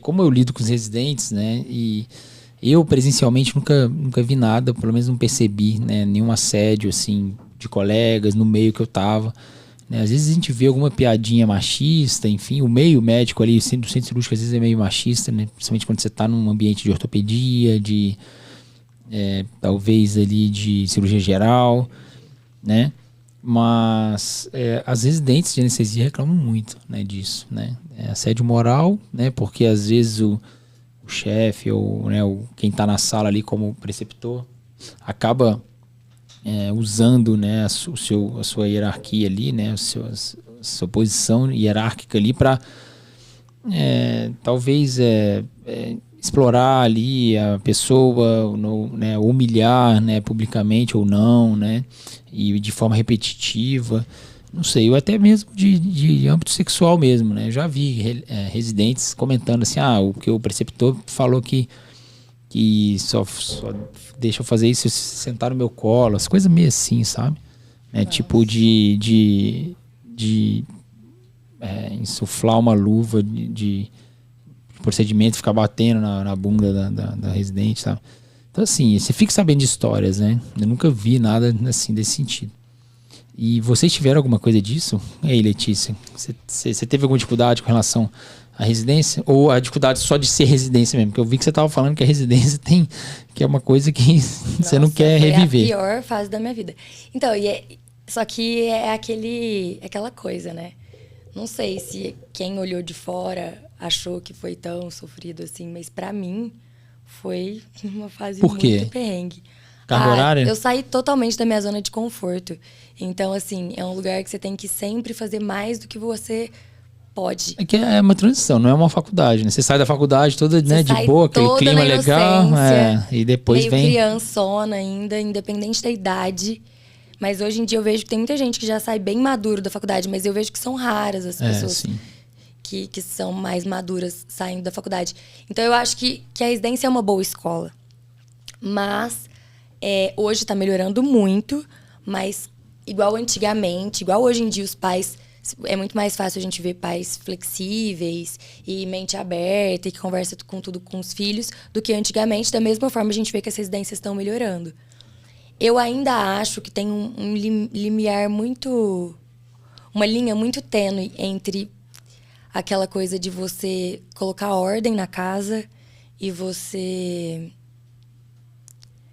como eu lido com os residentes, né, e eu presencialmente nunca vi nada, pelo menos não percebi, né, nenhum assédio assim, de colegas no meio que eu estava. Né? Às vezes a gente vê alguma piadinha machista, enfim, o meio médico ali, do centro cirúrgico, às vezes é meio machista, né? Principalmente quando você está num ambiente de ortopedia, talvez ali de cirurgia geral, né? Mas as residentes de anestesia reclamam muito, né, disso, né? Assédio moral, né? Porque às vezes o chefe ou, né, quem está na sala ali como preceptor acaba usando, né, a sua hierarquia ali, né, a sua posição hierárquica ali para talvez explorar ali a pessoa, né, humilhar, né, publicamente ou não, né, e de forma repetitiva, não sei, ou até mesmo de âmbito sexual mesmo, né. Eu já vi residentes comentando assim, o que o preceptor falou que só deixa eu fazer isso se sentar no meu colo, as coisas meio assim, sabe? Tipo de insuflar uma luva de procedimento, ficar batendo na bunda da residente, sabe? Então assim, você fica sabendo de histórias, né? Eu nunca vi nada assim desse sentido. E vocês tiveram alguma coisa disso? E aí, Letícia, você teve alguma dificuldade com relação à residência? Ou a dificuldade só de ser residência mesmo? Porque eu vi que você estava falando que a residência que é uma coisa que você não quer reviver. É a pior fase da minha vida. Então, só que é aquela coisa, né? Não sei se quem olhou de fora achou que foi tão sofrido assim, mas pra mim foi uma fase muito perrengue. Carga horária? Eu saí totalmente da minha zona de conforto. Então, assim, é um lugar que você tem que sempre fazer mais do que você pode. É que é uma transição, não é uma faculdade, né? Você sai da faculdade toda, né, de boa, aquele clima legal, e depois meio criançona ainda, independente da idade. Mas hoje em dia eu vejo que tem muita gente que já sai bem maduro da faculdade, mas eu vejo que são raras as pessoas que são mais maduras saindo da faculdade. Então eu acho que a residência é uma boa escola. Mas hoje está melhorando muito, mas igual antigamente, igual hoje em dia os pais... É muito mais fácil a gente ver pais flexíveis e mente aberta e que conversa com tudo com os filhos do que antigamente. Da mesma forma, a gente vê que as residências estão melhorando. Eu ainda acho que tem um limiar muito... Uma linha muito tênue entre aquela coisa de você colocar ordem na casa e você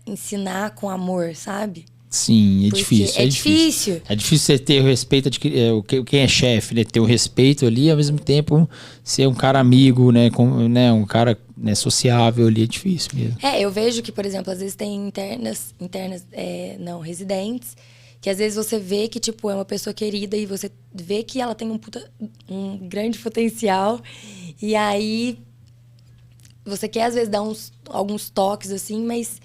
ensinar com amor, sabe? Sim, é Porque difícil. é difícil. É difícil você ter o respeito de quem é chefe, né? Ter o respeito ali, ao mesmo tempo ser um cara amigo, né? Um cara, né, sociável ali, é difícil mesmo. Eu vejo que, por exemplo, às vezes tem residentes, que às vezes você vê que, tipo, é uma pessoa querida e você vê que ela tem um grande potencial. E aí você quer, às vezes, dar alguns toques, assim, mas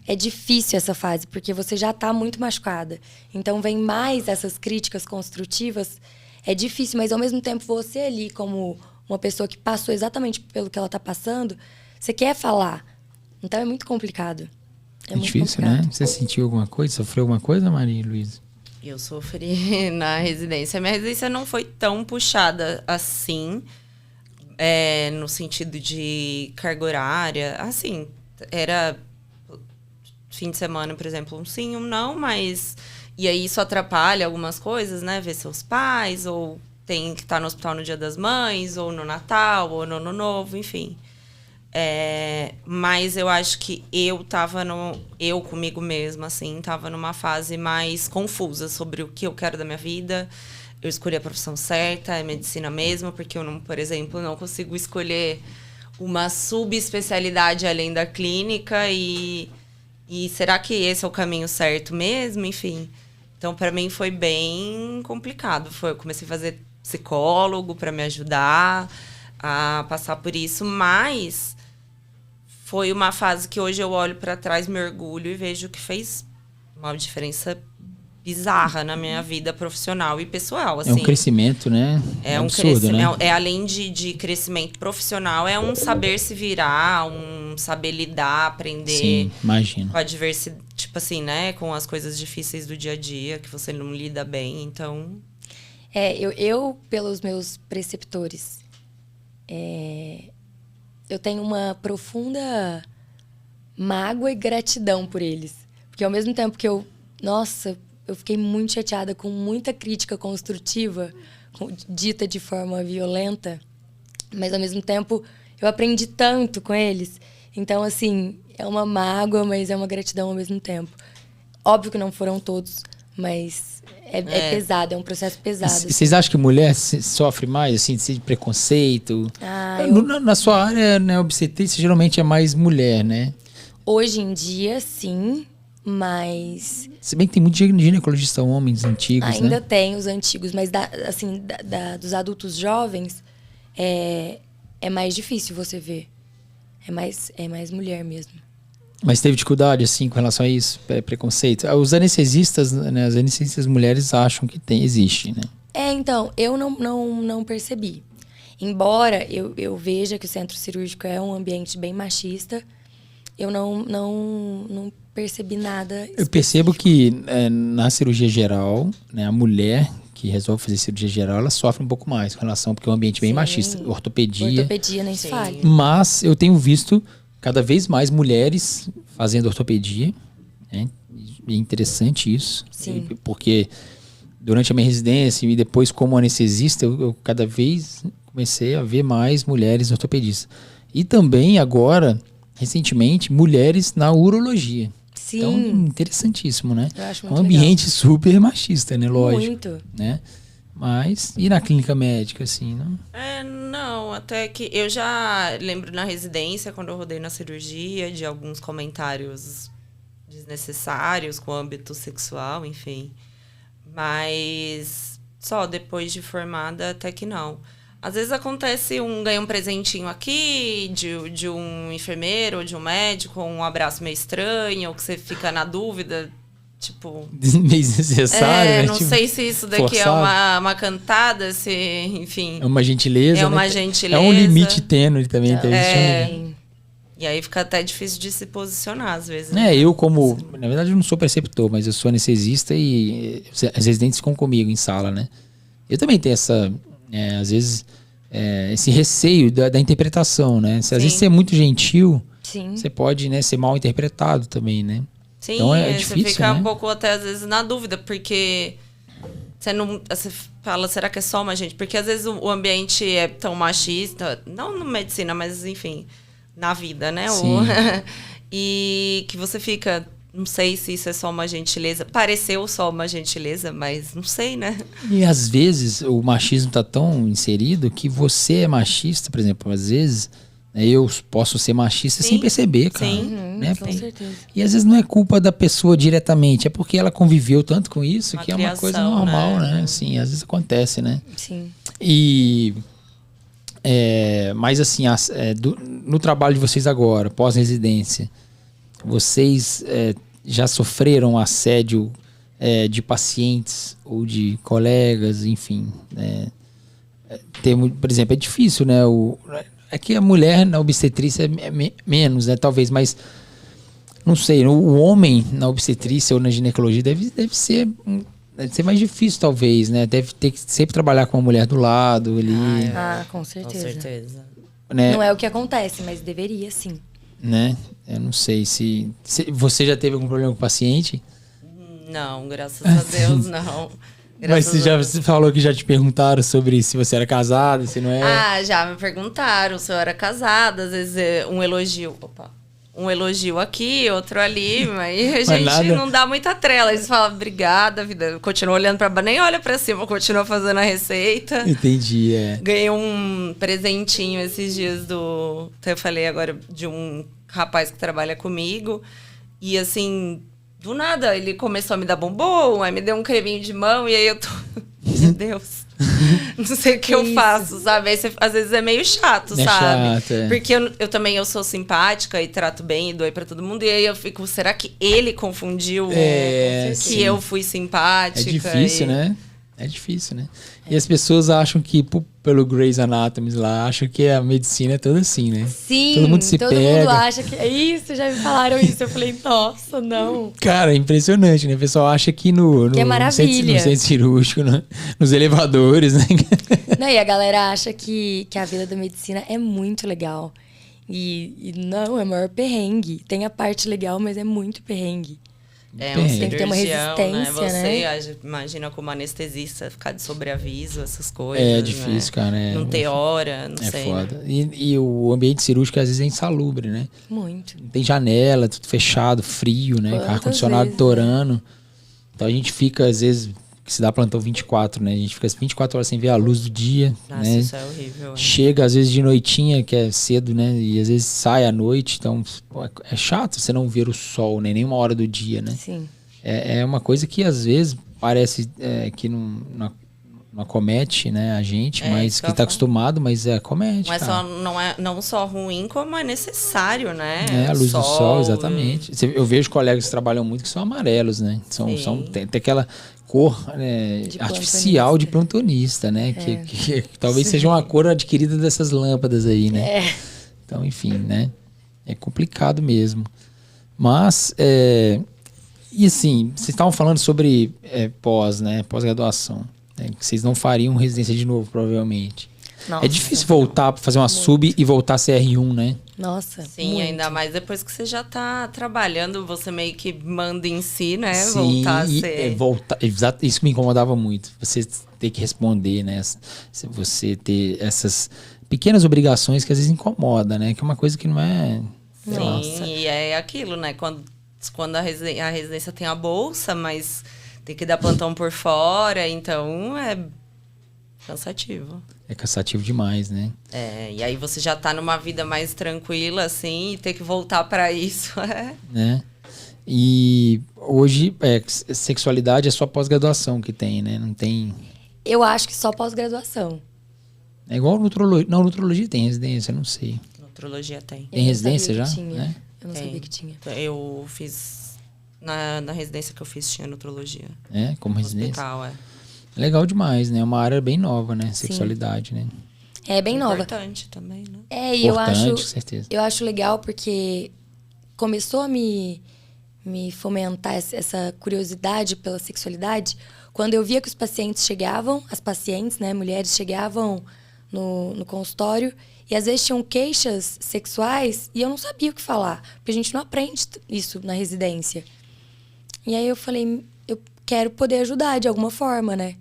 é difícil essa fase, porque você já tá muito machucada. Então, vem mais essas críticas construtivas. É difícil, mas, ao mesmo tempo, você ali, como uma pessoa que passou exatamente pelo que ela tá passando, você quer falar. Então, é muito complicado. É muito difícil, complicado, né? Você sentiu alguma coisa? Sofreu alguma coisa, Maria Luísa? Eu sofri na residência. Minha residência não foi tão puxada assim, no sentido de carga horária. Assim, era fim de semana, por exemplo, um sim, um não, mas... E aí isso atrapalha algumas coisas, né? Ver seus pais, ou tem que estar no hospital no Dia das Mães, ou no Natal, ou no Ano Novo, enfim. Mas eu acho que eu comigo mesma, assim, tava numa fase mais confusa sobre o que eu quero da minha vida. Eu escolhi a profissão certa, é medicina mesmo, porque eu, não, por exemplo, não consigo escolher uma subespecialidade além da clínica e será que esse é o caminho certo mesmo? Enfim, então para mim foi bem complicado. Eu comecei a fazer psicólogo para me ajudar a passar por isso, mas foi uma fase que hoje eu olho para trás, me orgulho e vejo que fez uma diferença bizarra na minha vida profissional e pessoal. Assim. É um crescimento, né? É um absurdo, né? Além de crescimento profissional, é um saber se virar, um saber lidar, aprender. Sim, imagino. Com a diversidade, tipo assim, né? Com as coisas difíceis do dia a dia, que você não lida bem, então... Eu pelos meus preceptores, eu tenho uma profunda mágoa e gratidão por eles. Porque ao mesmo tempo que eu fiquei muito chateada com muita crítica construtiva, dita de forma violenta, mas ao mesmo tempo eu aprendi tanto com eles. Então, assim, é uma mágoa, mas é uma gratidão ao mesmo tempo. Óbvio que não foram todos, mas é pesado, é um processo pesado. Vocês acham que mulher sofre mais, assim, de preconceito? Na sua área, né, obstetrícia, geralmente é mais mulher, né? Hoje em dia, sim. Mas... Se bem que tem muito ginecologista homens antigos, ainda tem os antigos, mas dos adultos jovens é mais difícil você ver. É mais mulher mesmo. Mas teve dificuldade, assim, com relação a isso? Preconceito? Os anestesistas, né? As anestesistas mulheres acham que existe, né? Então, eu não percebi. Embora eu veja que o centro cirúrgico é um ambiente bem machista, eu não percebi nada específico. Eu percebo que na cirurgia geral, né, a mulher que resolve fazer cirurgia geral, ela sofre um pouco mais com relação, porque é um ambiente bem machista. Ortopedia, nem se fala. Mas eu tenho visto cada vez mais mulheres fazendo ortopedia. Né? É interessante isso. Sim. Porque durante a minha residência e depois como anestesista, eu cada vez comecei a ver mais mulheres ortopedistas. E também agora, recentemente, mulheres na urologia. Sim. Então, interessantíssimo, né? Eu acho muito ambiente legal. Super machista, né? Lógico. Muito. Né? Mas, e na clínica médica, assim, não? Não, até que eu já lembro na residência, quando eu rodei na cirurgia, de alguns comentários desnecessários com o âmbito sexual, enfim. Mas só depois de formada, até que não. Às vezes acontece ganha um presentinho aqui de um enfermeiro ou de um médico, um abraço meio estranho, ou que você fica na dúvida, tipo... meio desnecessário, né? Não sei se isso daqui forçado. É uma cantada, se, enfim... É uma gentileza, É uma né? gentileza. É um limite tênue também. E aí fica até difícil de se posicionar, às vezes. Eu como... Na verdade, eu não sou preceptor, mas eu sou anestesista e as residentes ficam comigo em sala, né? Eu também tenho essa... às vezes, esse receio da interpretação, né? Às vezes você é muito gentil, Sim. Você pode, né, ser mal interpretado também, né? Sim, então é difícil, você fica né? um pouco até, às vezes, na dúvida, porque você fala, será que é só uma gente? Porque às vezes o ambiente é tão machista, não na medicina, mas enfim, na vida, né? Sim. E que você fica... Não sei se isso é só uma gentileza. Pareceu só uma gentileza, mas não sei, né? E às vezes o machismo tá tão inserido que você é machista, por exemplo, às vezes eu posso ser machista sem perceber, cara. Sim, né? Com certeza. E às vezes não é culpa da pessoa diretamente, é porque ela conviveu tanto com isso que é uma coisa normal, né? Assim, às vezes acontece, né? Sim. E... mas assim, no trabalho de vocês agora, pós-residência, vocês já sofreram assédio de pacientes ou de colegas, enfim. Por exemplo, é difícil, né? É que a mulher na obstetrícia é menos, né? Talvez, mas não sei, o homem na obstetrícia ou na ginecologia deve ser mais difícil, talvez, né? Deve ter que sempre trabalhar com a mulher do lado ali. Com certeza. Com certeza. Né? Não é o que acontece, mas deveria, sim. Né? Eu não sei se você já teve algum problema com o paciente? Não, graças a Deus, não. Mas você falou que já te perguntaram sobre se você era casada, se não é? Já me perguntaram se eu era casada, às vezes um elogio. Um elogio aqui, outro ali, mas a gente não dá muita trela. Eles falam, obrigada, vida. Continua olhando pra baixo, nem olha pra cima, continua fazendo a receita. Entendi, Ganhei um presentinho esses dias eu falei agora de um rapaz que trabalha comigo. E assim, do nada, ele começou a me dar bombom, aí me deu um creminho de mão, e aí eu tô... Meu Deus... Não sei o que eu faço, sabe? Aí às vezes é meio chato, sabe? Chato, Porque eu também sou simpática e trato bem e doei pra todo mundo. E aí eu fico, será que ele confundiu que eu fui simpática? É difícil, né? É difícil, né? E as pessoas acham que, pelo Grey's Anatomy lá, acham que a medicina é toda assim, né? Sim, todo mundo todo mundo acha que é isso, já me falaram isso. Eu falei, nossa, não. Cara, é impressionante, né? O pessoal acha que que é maravilha. No centro cirúrgico, nos elevadores, né? Não, e a galera acha que a vida da medicina é muito legal. E não, é o maior perrengue. Tem a parte legal, mas é muito perrengue. Um tem que ter uma resistência, né? Você imagina como anestesista ficar de sobreaviso, essas coisas. É difícil, né? cara. Não ter hora, não sei. É foda. Né? E o ambiente cirúrgico às vezes é insalubre, né? Muito. Não tem janela, tudo fechado, frio, né? Ar-condicionado torando. Né? Então a gente fica, às vezes, que se dá plantão 24, né? A gente fica 24 horas sem ver a luz do dia. Nossa, né? isso é horrível. Chega, às vezes, de noitinha, que é cedo, né? E às vezes sai à noite. Então, é chato você não ver o sol, né? Nenhuma hora do dia, né? Sim. É uma coisa que, às vezes, parece que não acomete, né, a gente, mas que tá acostumado, mas acomete. Mas não só ruim, como é necessário, né? A luz do sol, exatamente. Eu vejo colegas que trabalham muito que são amarelos, né? Tem aquela cor artificial de plantonista, né? Que talvez seja uma cor adquirida dessas lâmpadas aí, né? Então, enfim, né? É complicado mesmo. Mas, e assim, vocês estavam falando sobre pós-graduação. Que vocês não fariam residência de novo, provavelmente. Nossa, é difícil voltar para fazer uma sub e voltar a CR1, né? Nossa, sim, muito. Ainda mais depois que você já tá trabalhando, você meio que manda em si, né? Sim, voltar a ser... isso me incomodava muito. Você ter que responder, né? Você ter essas pequenas obrigações que às vezes incomoda, né? Que é uma coisa que não é... Sim, nossa. E é aquilo, né? Quando a residência tem a bolsa, mas... Tem que dar plantão por fora, então é cansativo. É cansativo demais, né? E aí você já tá numa vida mais tranquila, assim, e ter que voltar para isso, né? E hoje, sexualidade é só pós-graduação que tem, né? Não tem... Eu acho que só pós-graduação. É igual nutrologia. Não, nutrologia tem residência, não sei. Nutrologia tem. Tem residência já? Né? Eu não sabia que tinha. Eu fiz... Na residência que eu fiz tinha nutrologia. Como residência? Hospital, Legal demais, né? É uma área bem nova, né? Sexualidade, né? É bem nova. Importante também, né? E importante, com certeza. Eu acho legal porque começou a me fomentar essa curiosidade pela sexualidade quando eu via que os pacientes chegavam, as pacientes, né, mulheres chegavam no consultório e às vezes tinham queixas sexuais e eu não sabia o que falar, porque a gente não aprende isso na residência. E aí eu falei, eu quero poder ajudar de alguma forma, né?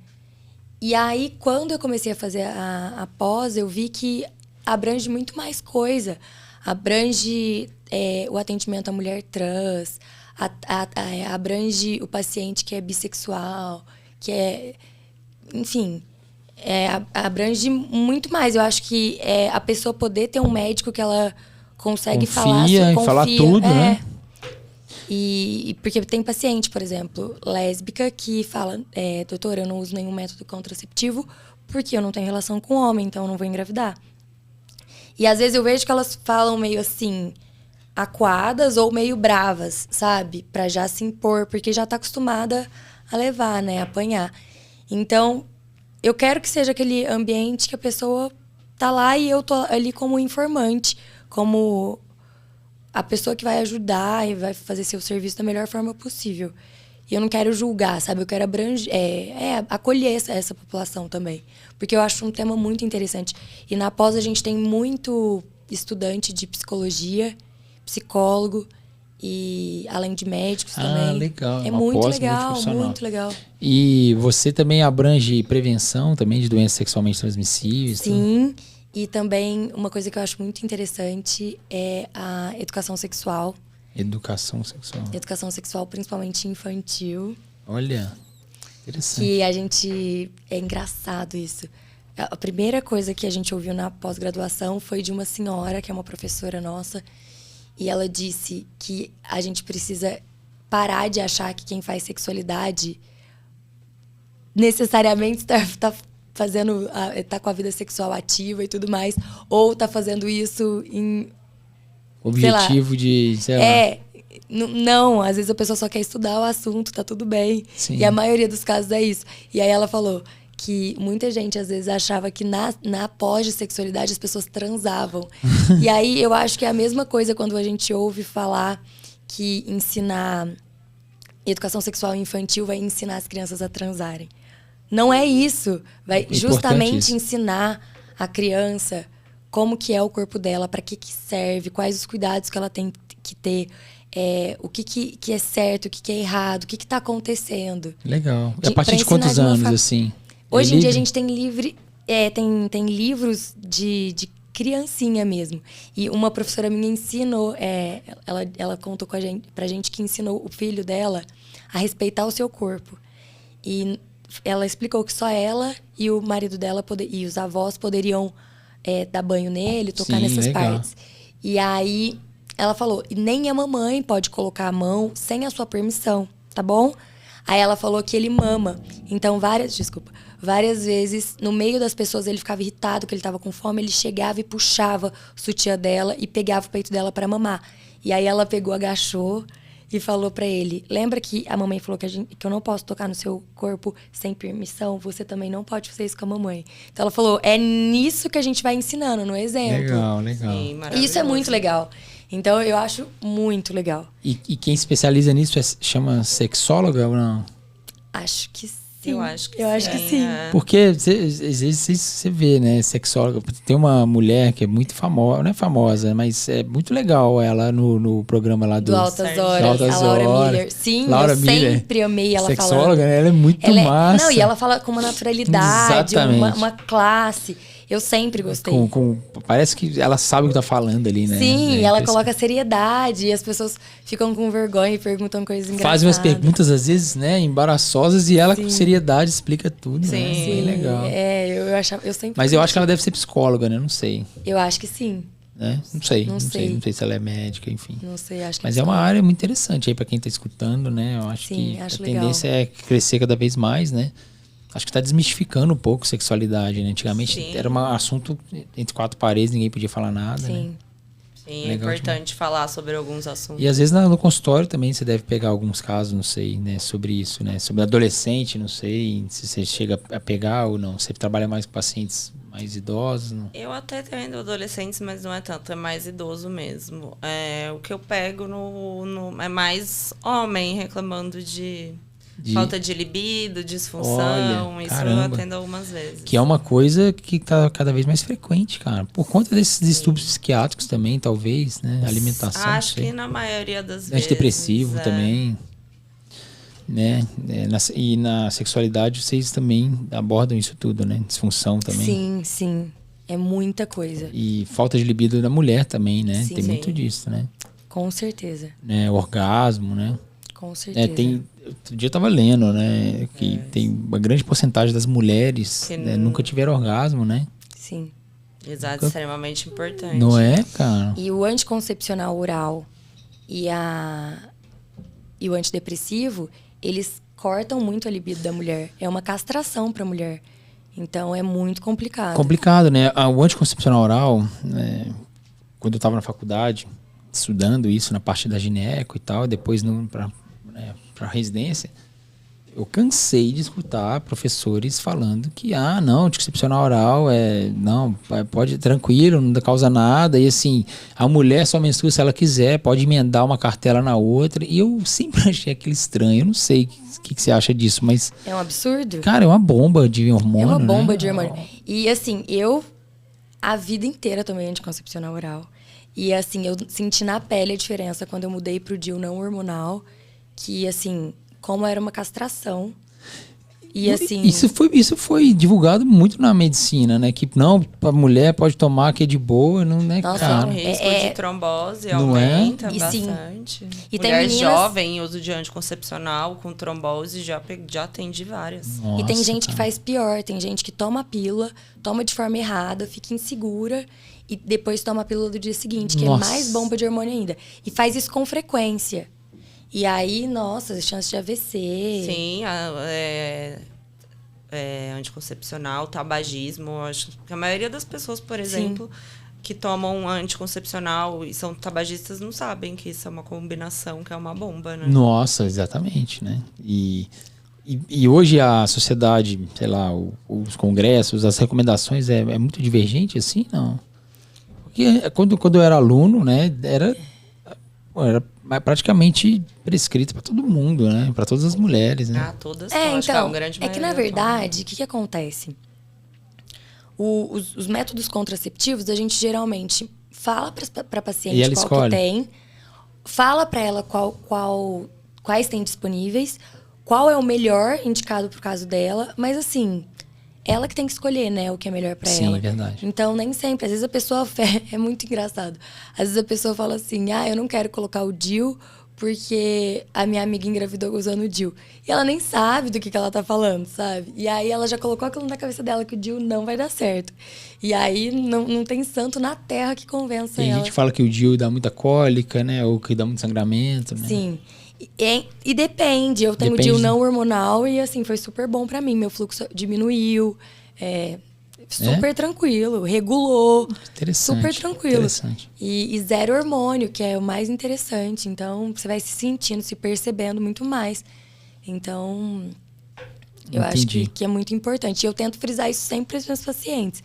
E aí, quando eu comecei a fazer a pós, eu vi que abrange muito mais coisa. abrange o atendimento à mulher trans, abrange o paciente que é bissexual, que é... Enfim, abrange muito mais. Eu acho que a pessoa poder ter um médico que ela consegue confia tudo, né? E porque tem paciente, por exemplo, lésbica, que fala, doutora, eu não uso nenhum método contraceptivo porque eu não tenho relação com homem, então eu não vou engravidar. E às vezes eu vejo que elas falam meio assim, acuadas ou meio bravas, sabe? Pra já se impor, porque já tá acostumada a levar, né? A apanhar. Então, eu quero que seja aquele ambiente que a pessoa tá lá e eu tô ali como informante, como a pessoa que vai ajudar e vai fazer seu serviço da melhor forma possível. E eu não quero julgar, sabe? Eu quero acolher essa população também. Porque eu acho um tema muito interessante. E na pós a gente tem muito estudante de psicologia, psicólogo, e além de médicos também. Legal. É muito legal, muito legal. E você também abrange prevenção também de doenças sexualmente transmissíveis? Sim. E também uma coisa que eu acho muito interessante é a educação sexual. Educação sexual. Educação sexual, principalmente infantil. Olha, interessante. Que a gente... É engraçado isso. A primeira coisa que a gente ouviu na pós-graduação foi de uma senhora, que é uma professora nossa, e ela disse que a gente precisa parar de achar que quem faz sexualidade necessariamente está fazendo, tá com a vida sexual ativa e tudo mais, ou tá fazendo isso em... Objetivo de, sei lá. Não, às vezes a pessoa só quer estudar o assunto, tá tudo bem. Sim. E a maioria dos casos é isso. E aí ela falou que muita gente às vezes achava que na pós de sexualidade as pessoas transavam. E aí eu acho que é a mesma coisa quando a gente ouve falar que ensinar educação sexual infantil vai ensinar as crianças a transarem. Não é isso. Vai justamente ensinar a criança como que é o corpo dela, para que serve, quais os cuidados que ela tem que ter, o que é certo, o que é errado, o que está acontecendo. Legal. E a partir de quantos anos, assim? Hoje em dia a gente tem tem livros de criancinha mesmo. E uma professora minha ensinou, ela contou pra gente que ensinou o filho dela a respeitar o seu corpo. E ela explicou que só ela e o marido dela e os avós poderiam dar banho nele, tocar nessas partes. E aí ela falou, nem a mamãe pode colocar a mão sem a sua permissão, tá bom? Aí ela falou que ele mama. Então, várias vezes, no meio das pessoas, ele ficava irritado, que ele tava com fome, ele chegava e puxava o sutiã dela e pegava o peito dela pra mamar. E aí ela pegou, agachou e falou pra ele, lembra que a mamãe falou que eu não posso tocar no seu corpo sem permissão? Você também não pode fazer isso com a mamãe. Então ela falou, é nisso que a gente vai ensinando, no exemplo. Legal. Sim, isso é muito legal. Então eu acho muito legal. E quem especializa nisso chama sexóloga ou não? Acho que sim. Eu acho que sim. Porque às vezes você vê, né, sexóloga. Tem uma mulher que é muito famosa, não é famosa, mas é muito legal ela no programa lá do Altas Horas, a Laura Miller. Sim, Laura eu Miller. Sempre amei ela falando. Sexóloga, né? Ela é muito massa. Não, e ela fala com uma naturalidade, uma classe. Eu sempre gostei. Parece que ela sabe o que tá falando ali, né? Sim, ela coloca seriedade e as pessoas ficam com vergonha e perguntam coisas engraçadas. Faz umas perguntas, às vezes, né, embaraçosas, e ela com seriedade explica tudo. Sim. Né? Bem legal. Eu sempre... Mas eu acho que ela deve ser psicóloga, né? Não sei. Eu acho que sim. Né? Não sei se ela é médica, enfim. Não sei, acho que Mas é uma área muito interessante aí pra quem tá escutando, né? Eu acho que a tendência é crescer cada vez mais, né? Acho que está desmistificando um pouco sexualidade, né? Antigamente era um assunto entre quatro paredes, ninguém podia falar nada, né? Sim, é importante falar sobre alguns assuntos. E às vezes no consultório também você deve pegar alguns casos, não sei, né? Sobre isso, né? Sobre adolescente, não sei se você chega a pegar ou não. Você trabalha mais com pacientes mais idosos? Não? Eu até tenho adolescentes, mas não é tanto, é mais idoso mesmo. O que eu pego é mais homem reclamando de falta de libido, disfunção. Olha, isso caramba. eu atendo algumas vezes. Que é uma coisa que está cada vez mais frequente, cara. Por conta desses distúrbios psiquiátricos também, talvez, né? Alimentação. Acho que na maioria das vezes. Antidepressivo também. Né? Na sexualidade vocês também abordam isso tudo, né? Disfunção também. Sim. É muita coisa. E falta de libido da mulher também, né? Sim. Tem muito disso, né? Com certeza. Né? Orgasmo, né? Com certeza. Outro dia eu tava lendo, né? Que tem uma grande porcentagem das mulheres né, nunca tiveram orgasmo, né? Sim. Exato, extremamente importante. Não é, cara? E o anticoncepcional oral e o antidepressivo, eles cortam muito a libido da mulher. É uma castração pra mulher. Então, é muito complicado. Complicado, né? O anticoncepcional oral, quando eu tava na faculdade, estudando isso na parte da gineco e tal, depois pra residência, eu cansei de escutar professores falando que, não, anticoncepcional oral pode, tranquilo, não causa nada, e assim, a mulher só menstrua se ela quiser, pode emendar uma cartela na outra, e eu sempre achei aquilo estranho, eu não sei o que você acha disso, mas... É um absurdo? Cara, é uma bomba de hormônio, É uma bomba né? de hormônio. E assim, eu a vida inteira tomei anticoncepcional oral, e assim, eu senti na pele a diferença quando eu mudei pro DIU não hormonal, que assim... como era uma castração. E assim... Isso foi divulgado muito na medicina, né? Que não, a mulher pode tomar, que é de boa, não é, Nossa, cara. O risco de trombose Não aumenta E sim. bastante. E tem Mulher meninas- jovem, uso de anticoncepcional com trombose, já atendi várias. E tem Nossa, gente que cara. faz pior. Tem gente que toma a pílula, toma de forma errada, fica insegura e depois toma a pílula do dia seguinte, que Nossa. é mais bomba de hormônio ainda. E faz isso com frequência. E aí, nossa, chance de AVC. Sim, anticoncepcional, tabagismo. Acho que a maioria das pessoas, por exemplo, que tomam anticoncepcional e são tabagistas não sabem que isso é uma combinação, que é uma bomba, né? Nossa, exatamente, né? E hoje a sociedade, sei lá, os congressos, as recomendações é muito divergente assim, não? Porque quando eu era aluno, né, era praticamente prescrito para todo mundo, né? Para todas as mulheres, né? Todas tomam, acho que a Então, grande é que na maioria verdade, o que acontece? Os métodos contraceptivos, a gente geralmente fala para E paciente ela qual escolhe. que tem, fala para ela quais tem disponíveis, qual é o melhor indicado pro caso dela, mas assim, ela que tem que escolher, né, o que é melhor para Sim, ela. é verdade. Então, nem sempre. Às vezes a pessoa... É muito engraçado. Às vezes a pessoa fala assim, eu não quero colocar o DIU porque a minha amiga engravidou usando o DIU. E ela nem sabe do que ela tá falando, sabe? E aí ela já colocou aquilo na cabeça dela que o DIU não vai dar certo. E aí não tem santo na terra que convença Tem ela. gente que fala que o DIU dá muita cólica, né? Ou que dá muito sangramento, né? Sim. E depende. Eu tenho o Depende, DIU né? não hormonal e assim, foi super bom pra mim. Meu fluxo diminuiu. Super tranquilo. Regulou. Interessante. Super tranquilo. Interessante. E zero hormônio, que é o mais interessante. Então, você vai se sentindo, se percebendo muito mais. Então, eu acho Entendi. que é muito importante. E eu tento frisar isso sempre para os meus pacientes.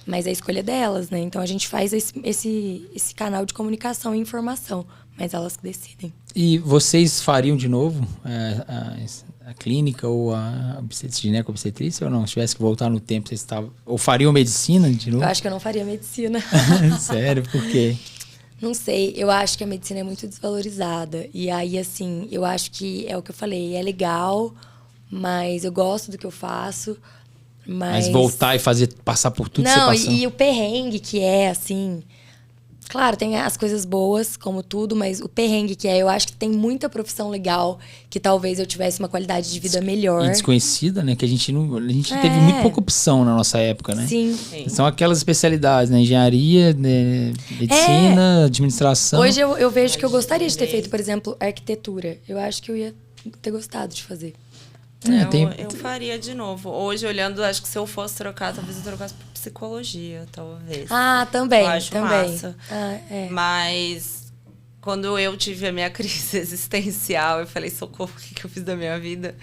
Mas é a escolha delas, né? Então, a gente faz esse canal de comunicação e informação. Mas elas que decidem. E vocês fariam de novo a clínica ou a gineco-obstetrícia ou não? Se tivesse que voltar no tempo, vocês estavam... Ou fariam medicina de novo? Eu acho que eu não faria medicina. Sério? Por quê? Não sei, eu acho que a medicina é muito desvalorizada. E aí, assim, eu acho que é o que eu falei, é legal, mas eu gosto do que eu faço. Mas voltar e passar por tudo que você não, passou. e o perrengue que é, assim... Claro, tem as coisas boas, como tudo, mas o perrengue que é... Eu acho que tem muita profissão legal que talvez eu tivesse uma qualidade de vida melhor. E desconhecida, né? Que a gente teve muito pouca opção na nossa época, né? Sim. São aquelas especialidades, né? Engenharia, né? Medicina, administração. Hoje eu vejo que eu gostaria de ter feito, por exemplo, arquitetura. Eu acho que eu ia ter gostado de fazer. Eu faria de novo. Hoje, olhando, acho que se eu fosse trocar, talvez eu trocasse por psicologia, talvez. Também. Eu acho também. massa. É. Mas quando eu tive a minha crise existencial, eu falei, socorro, o que eu fiz da minha vida?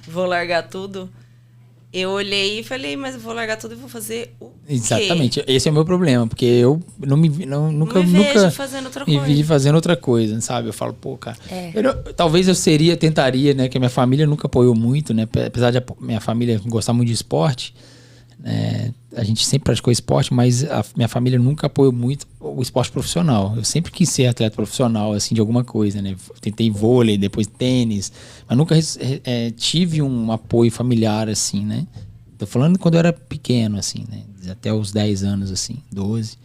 Vou largar tudo. Eu olhei e falei, mas eu vou largar tudo e vou fazer o quê? Exatamente. Esse é o meu problema, porque eu nunca vejo fazendo outra me vi coisa. fazendo outra coisa, sabe? Eu falo, pô, cara... Talvez eu tentaria, né? Que a minha família nunca apoiou muito, né? Apesar de minha família gostar muito de esporte, né? A gente sempre praticou esporte, mas a minha família nunca apoiou muito o esporte profissional. Eu sempre quis ser atleta profissional, assim, de alguma coisa, né? Tentei vôlei, depois tênis, mas nunca tive um apoio familiar, assim, né? Tô falando quando eu era pequeno, assim, né? Até os 10 anos, assim, 12.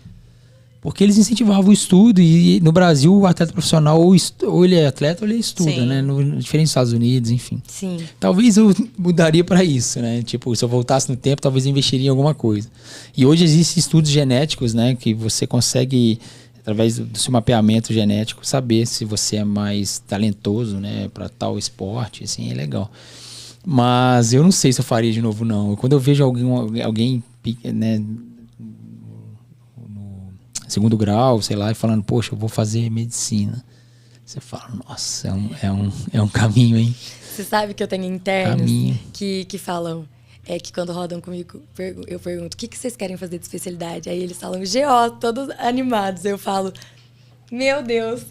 Porque eles incentivavam o estudo e no Brasil o atleta profissional ou ele é atleta ou ele estuda, sim, né? Diferente dos Estados Unidos, enfim. Sim. Talvez eu mudaria para isso, né? Tipo, se eu voltasse no tempo, talvez eu investiria em alguma coisa. E hoje existem estudos genéticos, né? Que você consegue, através do seu mapeamento genético, saber se você é mais talentoso, né? Para tal esporte, assim, é legal. Mas eu não sei se eu faria de novo, não. Quando eu vejo alguém, né? Segundo grau, sei lá, e falando, poxa, eu vou fazer medicina. Você fala, nossa, é um caminho, hein? Você sabe que eu tenho internos que falam, que quando rodam comigo, eu pergunto, o que vocês querem fazer de especialidade? Aí eles falam, GO, todos animados. Eu falo, meu Deus,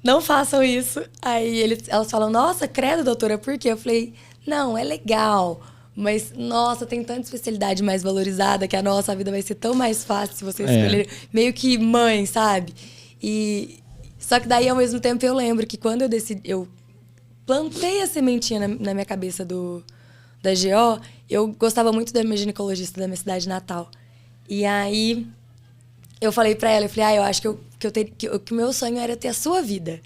não façam isso. Aí elas falam, nossa, credo, doutora, por quê? Eu falei, não, é legal. Mas, nossa, tem tanta especialidade mais valorizada que a nossa vida vai ser tão mais fácil se você escolher meio que mãe, sabe? Só que daí, ao mesmo tempo, eu lembro que quando eu plantei a sementinha na minha cabeça da GO, eu gostava muito da minha ginecologista da minha cidade natal. E aí, eu falei pra ela, eu acho que o meu sonho era ter a sua vida.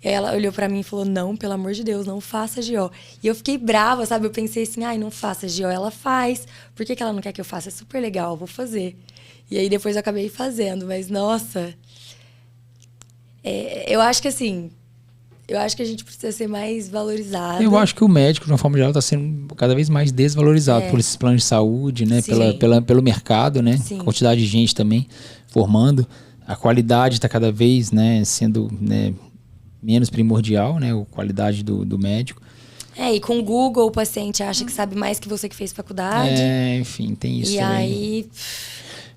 E aí ela olhou pra mim e falou, não, pelo amor de Deus, não faça GO. E eu fiquei brava, sabe? Eu pensei assim, não faça GO. Ela faz. Por que ela não quer que eu faça? É super legal, eu vou fazer. E aí depois eu acabei fazendo. Mas, nossa... eu acho que assim... Eu acho que a gente precisa ser mais valorizado. Eu acho que o médico, de uma forma geral, está sendo cada vez mais desvalorizado por esses planos de saúde, né? Pelo mercado, né? Sim. A quantidade de gente também formando. A qualidade está cada vez, né, sendo... né, menos primordial, né? A qualidade do médico. E com o Google o paciente acha que sabe mais que você que fez faculdade. Enfim, tem isso e também. Aí...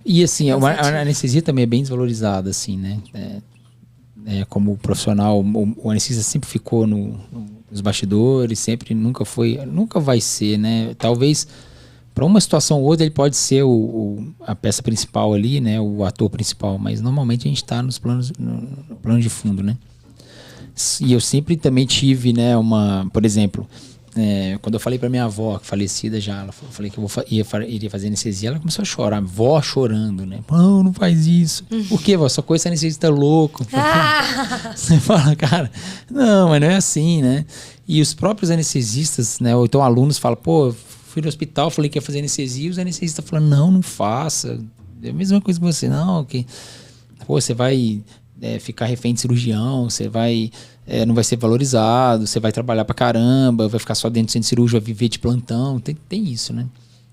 E assim, a anestesia também é bem desvalorizada, assim, né? Como profissional, o anestesista sempre ficou nos bastidores, nunca vai ser, né? Talvez para uma situação ou outra ele pode ser a peça principal ali, né? O ator principal, mas normalmente a gente está no plano de fundo, né? E eu sempre também tive, né, por exemplo, quando eu falei pra minha avó, falecida já, eu falei que eu iria fazer anestesia, ela começou a chorar, vó chorando, né? Não faz isso. Por quê, vó? Só coisa esse anestesista louco. Você fala, cara, não, mas não é assim, né? E os próprios anestesistas, né, ou então alunos falam, pô, fui no hospital, falei que ia fazer anestesia, e os anestesistas falam, não faça. É a mesma coisa que você, você vai... ficar refém de cirurgião, você não vai ser valorizado, você vai trabalhar pra caramba, vai ficar só dentro do centro cirúrgico, vai viver de plantão, tem isso, né?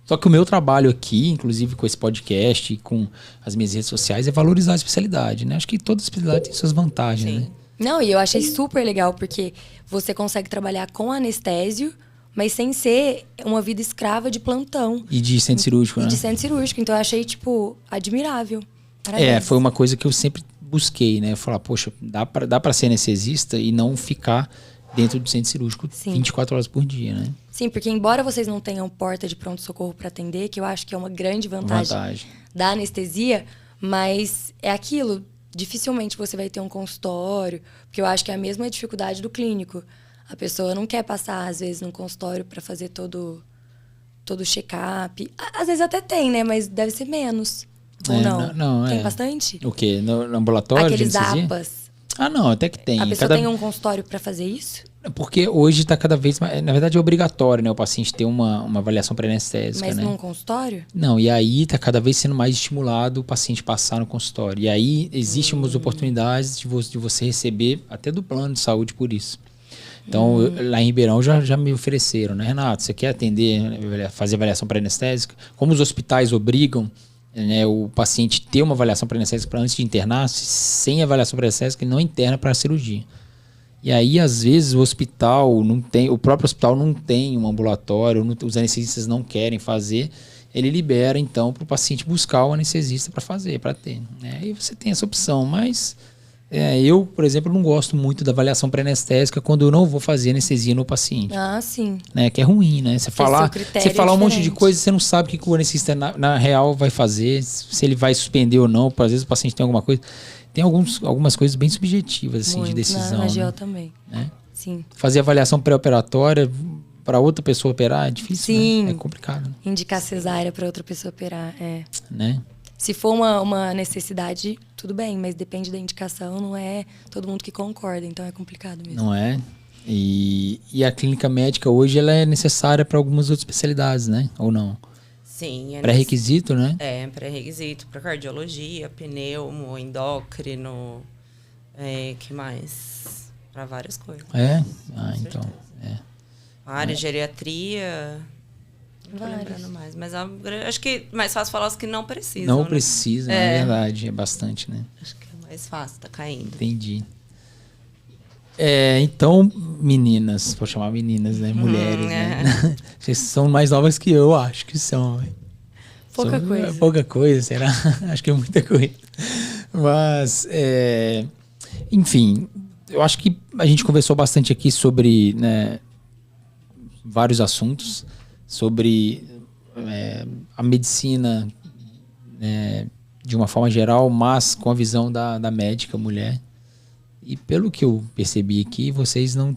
Só que o meu trabalho aqui, inclusive com esse podcast e com as minhas redes sociais, é valorizar a especialidade, né? Acho que toda especialidade tem suas vantagens, né? Não, e eu achei super legal, porque você consegue trabalhar com anestésio, mas sem ser uma vida escrava de plantão. E de centro cirúrgico, né? E de centro cirúrgico, então eu achei, admirável. Parabéns. Foi uma coisa que eu sempre busquei, né? Falar, poxa, dá pra ser anestesista e não ficar dentro do centro cirúrgico 24 horas por dia, né? Sim, porque embora vocês não tenham porta de pronto-socorro para atender, que eu acho que é uma grande vantagem da anestesia, mas é aquilo, dificilmente você vai ter um consultório, porque eu acho que é a mesma dificuldade do clínico. A pessoa não quer passar, às vezes, num consultório para fazer todo o check-up. Às vezes até tem, né? Mas deve ser menos. Ou não? Tem bastante? O quê? No ambulatório? Aqueles APAs. Não, até que tem. A pessoa tem um consultório para fazer isso? Porque hoje está cada vez mais... Na verdade, é obrigatório, né? O paciente ter uma avaliação pré-anestésica, Mas né? num consultório? Não, e aí está cada vez sendo mais estimulado o paciente passar no consultório. E aí existem umas oportunidades de você receber até do plano de saúde por isso. Então, lá em Ribeirão já me ofereceram, né? Renato, você quer atender, fazer avaliação pré-anestésica? Como os hospitais obrigam, né, o paciente ter uma avaliação pré-anestésica para antes de internar, sem avaliação pré-anestésica, ele não interna para a cirurgia. E aí, às vezes, o próprio hospital não tem um ambulatório, os anestesistas não querem fazer, ele libera, então, para o paciente buscar o anestesista para fazer, para ter. Né? Aí você tem essa opção, mas eu, por exemplo, não gosto muito da avaliação pré-anestésica quando eu não vou fazer anestesia no paciente. Sim. Né? Que é ruim, né? Você falar um monte de coisa, você não sabe o que o anestesista na real vai fazer, se ele vai suspender ou não, às vezes o paciente tem alguma coisa. Tem algumas coisas bem subjetivas, assim, de decisão. Na GO também. Né? Sim. Fazer avaliação pré-operatória, para outra pessoa operar é difícil, Sim. né? É complicado. Né? Indicar cesárea para outra pessoa operar, Né? Se for uma necessidade, tudo bem, mas depende da indicação, não é todo mundo que concorda, então é complicado mesmo. Não é? E a clínica médica hoje ela é necessária para algumas outras especialidades, né? Ou não? Sim. Pré-requisito, né? É, pré-requisito para cardiologia, pneumo, endócrino, que mais? Para várias coisas. É? Ah, então. Área, geriatria. Não tô lembrando mais. Mas acho que é mais fácil falar os que não precisam. Não né? precisa, é verdade. É bastante, né? Acho que é mais fácil, tá caindo. Entendi. Então, meninas, vou chamar meninas, né? Mulheres, né? Vocês são mais novas que eu, acho que são. Pouca coisa. Pouca coisa, será? Acho que é muita coisa. Mas, enfim, eu acho que a gente conversou bastante aqui sobre, né, vários assuntos, sobre a medicina de uma forma geral, mas com a visão da médica mulher. E pelo que eu percebi aqui, vocês não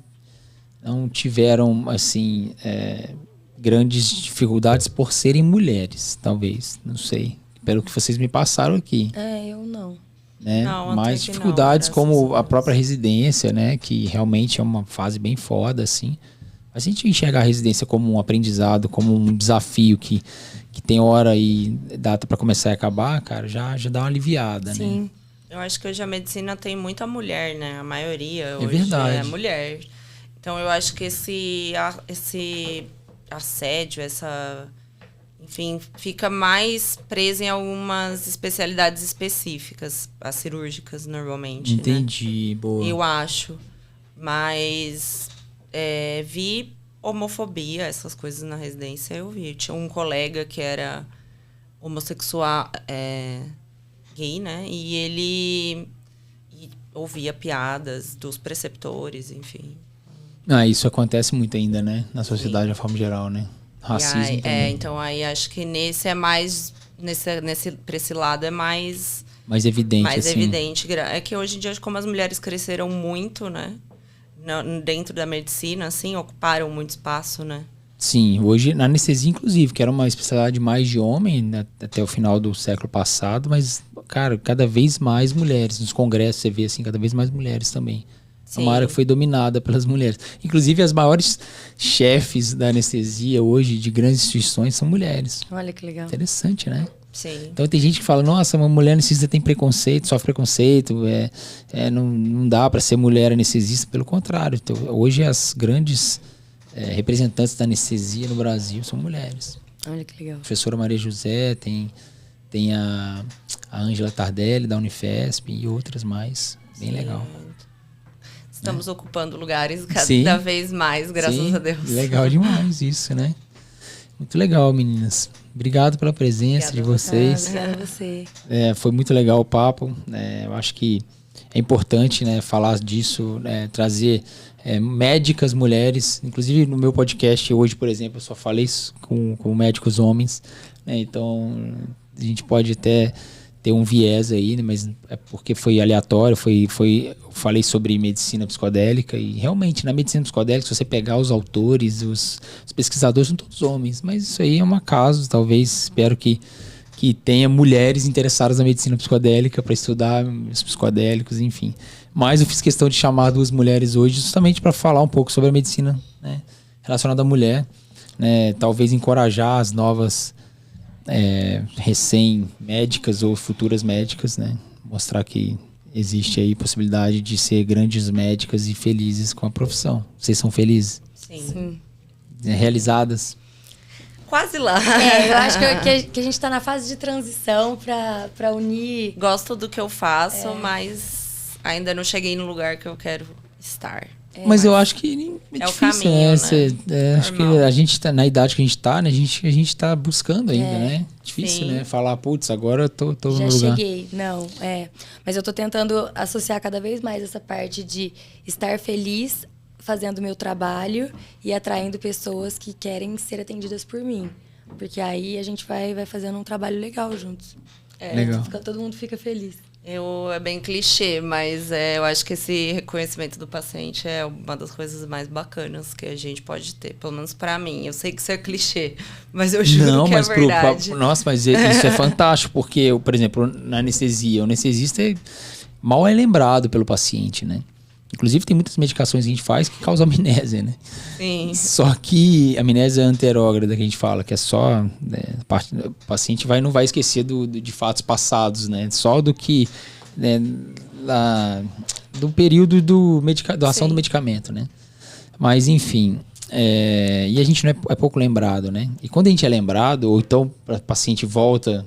tiveram, assim, grandes dificuldades por serem mulheres, talvez, não sei. Pelo que vocês me passaram aqui. Eu não. Né? Não, mais dificuldades não, como a própria residência, né? Que realmente é uma fase bem foda, assim. Mas a gente enxerga a residência como um aprendizado, como um desafio que tem hora e data para começar e acabar, cara, já dá uma aliviada, Sim. né? Eu acho que hoje a medicina tem muita mulher, né? A maioria hoje verdade. é mulher. Então, eu acho que esse assédio, enfim, fica mais preso em algumas especialidades específicas, as cirúrgicas, normalmente. Entendi, né? boa. Eu acho. Mas vi homofobia, essas coisas na residência, eu vi. Tinha um colega que era homossexual, gay, né? E ele ouvia piadas dos preceptores, enfim. Isso acontece muito ainda, né? Na sociedade, de forma geral, né? Racismo também. Então aí acho que nesse é mais... Pra esse lado é mais... Mais evidente, mais assim. evidente. É que hoje em dia, como as mulheres cresceram muito, né? Dentro da medicina, assim, ocuparam muito espaço, né? Sim, hoje na anestesia, inclusive, que era uma especialidade mais de homem, né, até o final do século passado, mas, cara, cada vez mais mulheres. Nos congressos você vê, assim, cada vez mais mulheres também. É uma área que foi dominada pelas mulheres. Inclusive, as maiores chefes da anestesia hoje, de grandes instituições, são mulheres. Olha que legal. Interessante, né? Sim. Então tem gente que fala, nossa, uma mulher anestesista tem preconceito, sofre preconceito, não dá para ser mulher anestesista. Pelo contrário, então, hoje as grandes representantes da anestesia no Brasil são mulheres. Olha que legal. A professora Maria José, tem a Ângela Tardelli da Unifesp e outras mais. Bem legal. Estamos ocupando lugares cada vez mais, graças a Deus. Legal demais isso, né? Muito legal, meninas. Obrigado pela presença de vocês. Obrigada a você. Foi muito legal o papo. Eu acho que é importante, né, falar disso, trazer médicas mulheres. Inclusive no meu podcast hoje, por exemplo, eu só falei isso com médicos homens. Então a gente pode até ter um viés aí, né, mas é porque foi aleatório. Eu falei sobre medicina psicodélica e realmente na medicina psicodélica, se você pegar os autores, os pesquisadores são todos homens, mas isso aí é um acaso. Talvez, espero que tenha mulheres interessadas na medicina psicodélica para estudar os psicodélicos, enfim. Mas eu fiz questão de chamar duas mulheres hoje justamente para falar um pouco sobre a medicina, né, relacionada à mulher, né, talvez encorajar as novas recém-médicas ou futuras médicas, né, mostrar que existe aí possibilidade de ser grandes médicas e felizes com a profissão. Vocês são felizes? Sim. Realizadas? Quase lá. Eu acho que a gente está na fase de transição para unir. Gosto do que eu faço, mas ainda não cheguei no lugar que eu quero estar. Mas eu acho que é difícil, o caminho, né? Acho que a gente tá na idade que a gente tá, né? A gente tá buscando ainda, né? Difícil, Sim. né? Falar, putz, agora eu tô no lugar. Já cheguei, não, Mas eu tô tentando associar cada vez mais essa parte de estar feliz fazendo o meu trabalho e atraindo pessoas que querem ser atendidas por mim. Porque aí a gente vai fazendo um trabalho legal juntos. Legal. Todo mundo fica feliz. É bem clichê, mas eu acho que esse reconhecimento do paciente é uma das coisas mais bacanas que a gente pode ter, pelo menos pra mim. Eu sei que isso é clichê, mas eu juro que é verdade. Nossa, mas isso é fantástico, porque, por exemplo, na anestesia, o anestesista mal é lembrado pelo paciente, né? Inclusive, tem muitas medicações que a gente faz que causam amnésia, né? Sim. Só que a amnésia anterógrada que a gente fala, que é só... Né, o paciente não vai esquecer de fatos passados, né? Só do que... Né, do período da ação do medicamento, né? Mas, enfim... e a gente não é pouco lembrado, né? E quando a gente é lembrado, ou então o paciente volta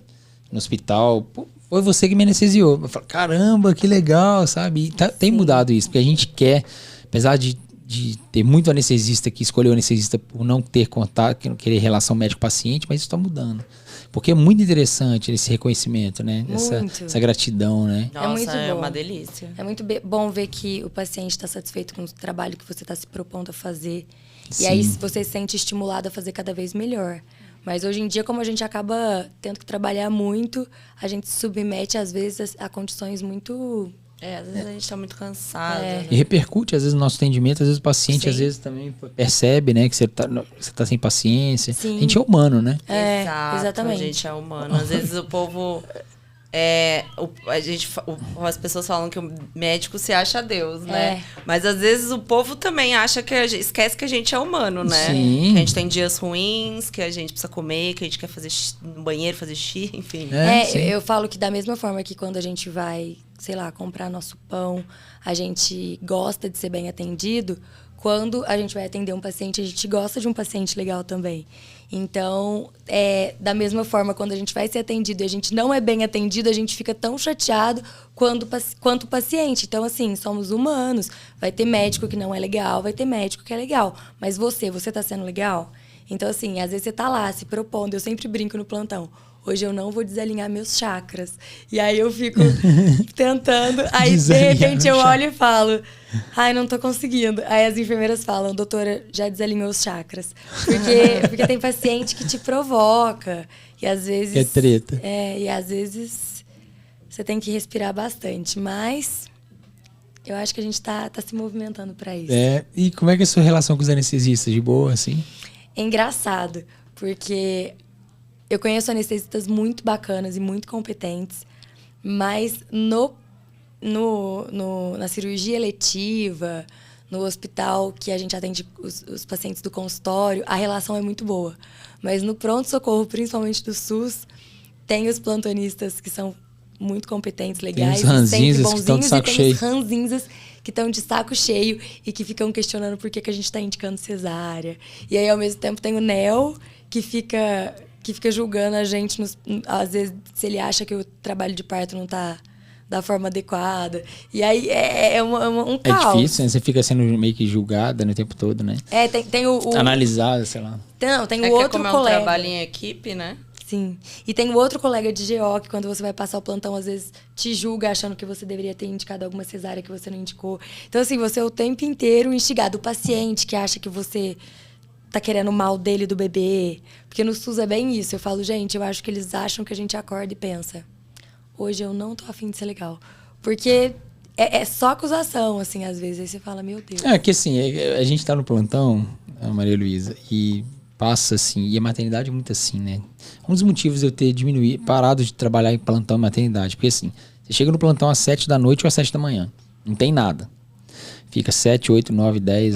no hospital... Foi você que me anestesiou. Eu falo, caramba, que legal, sabe? E tem mudado isso, porque a gente quer, apesar de ter muito anestesista que escolheu o anestesista por não ter contato, não querer relação médico-paciente, mas isso está mudando. Porque é muito interessante esse reconhecimento, né? Essa gratidão, né? Nossa, é muito bom. Uma delícia. É muito bom ver que o paciente está satisfeito com o trabalho que você está se propondo a fazer. Sim. E aí você se sente estimulado a fazer cada vez melhor. Mas hoje em dia, como a gente acaba tendo que trabalhar muito, a gente se submete, às vezes, a condições muito... às vezes a gente está muito cansado. Né? E repercute, às vezes, no nosso atendimento. Às vezes o paciente, às vezes, também percebe, né? Que você tá sem paciência. Sim. A gente é humano, né? Exatamente. A gente é humano. Às vezes o povo... as pessoas falam que o médico se acha Deus, né? Mas às vezes o povo também acha esquece que a gente é humano, né? Sim. Que a gente tem dias ruins, que a gente precisa comer, que a gente quer fazer no banheiro, fazer xixi, enfim. Eu falo que da mesma forma que quando a gente vai, sei lá, comprar nosso pão, a gente gosta de ser bem atendido, quando a gente vai atender um paciente, a gente gosta de um paciente legal também. Então, da mesma forma, quando a gente vai ser atendido e a gente não é bem atendido, a gente fica tão chateado quanto o paciente. Então, assim, somos humanos. Vai ter médico que não é legal, vai ter médico que é legal. Mas você tá sendo legal? Então, assim, às vezes você tá lá se propondo. Eu sempre brinco no plantão. Hoje eu não vou desalinhar meus chakras. E aí eu fico tentando. Aí, de repente, eu olho e falo... Ai, não tô conseguindo. Aí as enfermeiras falam, doutora, já desalinhou os chakras. Porque tem paciente que te provoca. E às vezes... É treta. E às vezes você tem que respirar bastante. Mas eu acho que a gente tá se movimentando para isso. E como é que é a sua relação com os anestesistas? De boa, assim? É engraçado, porque eu conheço anestesistas muito bacanas e muito competentes, mas na cirurgia eletiva, no hospital que a gente atende os pacientes do consultório, a relação é muito boa. Mas no pronto-socorro, principalmente do SUS, tem os plantonistas que são muito competentes, legais, tem os sempre ranzinzas que estão de saco e tem cheio. os ranzinzas que estão de saco cheio e que ficam questionando por que a gente está indicando cesárea. E aí, ao mesmo tempo, tem o NEO, que fica julgando a gente, às vezes, se ele acha que o trabalho de parto não está da forma adequada. E aí um caos. É difícil, né? Você fica sendo meio que julgada no tempo todo, né? Tem o... Analisada, sei lá. Não, tem o outro colega. colega. Um trabalho em equipe, né? Sim. E tem o outro colega de GO que, quando você vai passar o plantão, às vezes te julga achando que você deveria ter indicado alguma cesárea que você não indicou. Então, assim, você é o tempo inteiro instigado. O paciente que acha que você tá querendo o mal dele, do bebê. Porque no SUS é bem isso. Eu falo, gente, eu acho que eles acham que a gente acorda e pensa... Hoje eu não tô afim de ser legal. Porque é só acusação, assim, às vezes. Aí você fala, meu Deus. Que assim, a gente tá no plantão, a Maria Luísa, e passa assim, e a maternidade é muito assim, né? Um dos motivos de eu ter parado de trabalhar em plantão e maternidade, porque assim, você chega no plantão às 7 da noite ou às 7 da manhã. Não tem nada. Fica 7, 8, 9, 10,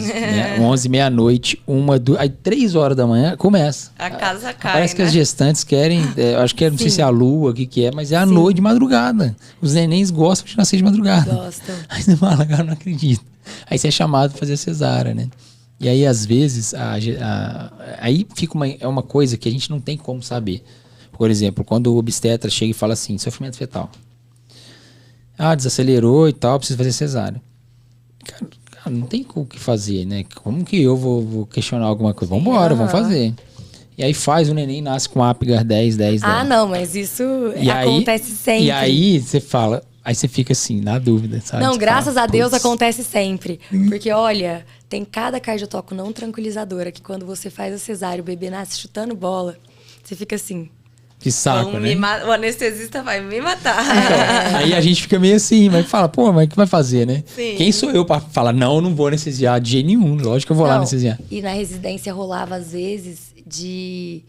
11, meia-noite, 1, 2... Aí 3 horas da manhã começa. A casa cai, parece que as gestantes querem... acho que não sei se é a lua, o que é, mas é à noite, de madrugada. Os nenéns gostam de nascer de madrugada. Gostam. Aí você fala, cara, não acredito. Aí você é chamado para fazer a cesárea, né? E aí, às vezes, aí fica uma coisa que a gente não tem como saber. Por exemplo, quando o obstetra chega e fala assim, sofrimento fetal. Desacelerou e tal, precisa fazer cesárea. Cara, não tem o que fazer, né? Como que eu vou questionar alguma coisa? Vambora, vamos fazer. E aí o neném nasce com Apgar 10. Não, mas isso acontece sempre. E aí você fala, aí você fica assim, na dúvida, sabe? Não, você graças fala, a Deus acontece sempre. Porque, olha, tem cada cardiotoco não tranquilizadora que quando você faz a cesárea, o bebê nasce chutando bola, você fica assim, Que saco, né? O anestesista vai me matar. Então, aí a gente fica meio assim, mas fala, pô, mas o que vai fazer, né? Sim. Quem sou eu pra falar, não, eu não vou anestesiar de jeito nenhum. Lógico que eu vou lá anestesiar. E na residência rolava às vezes de...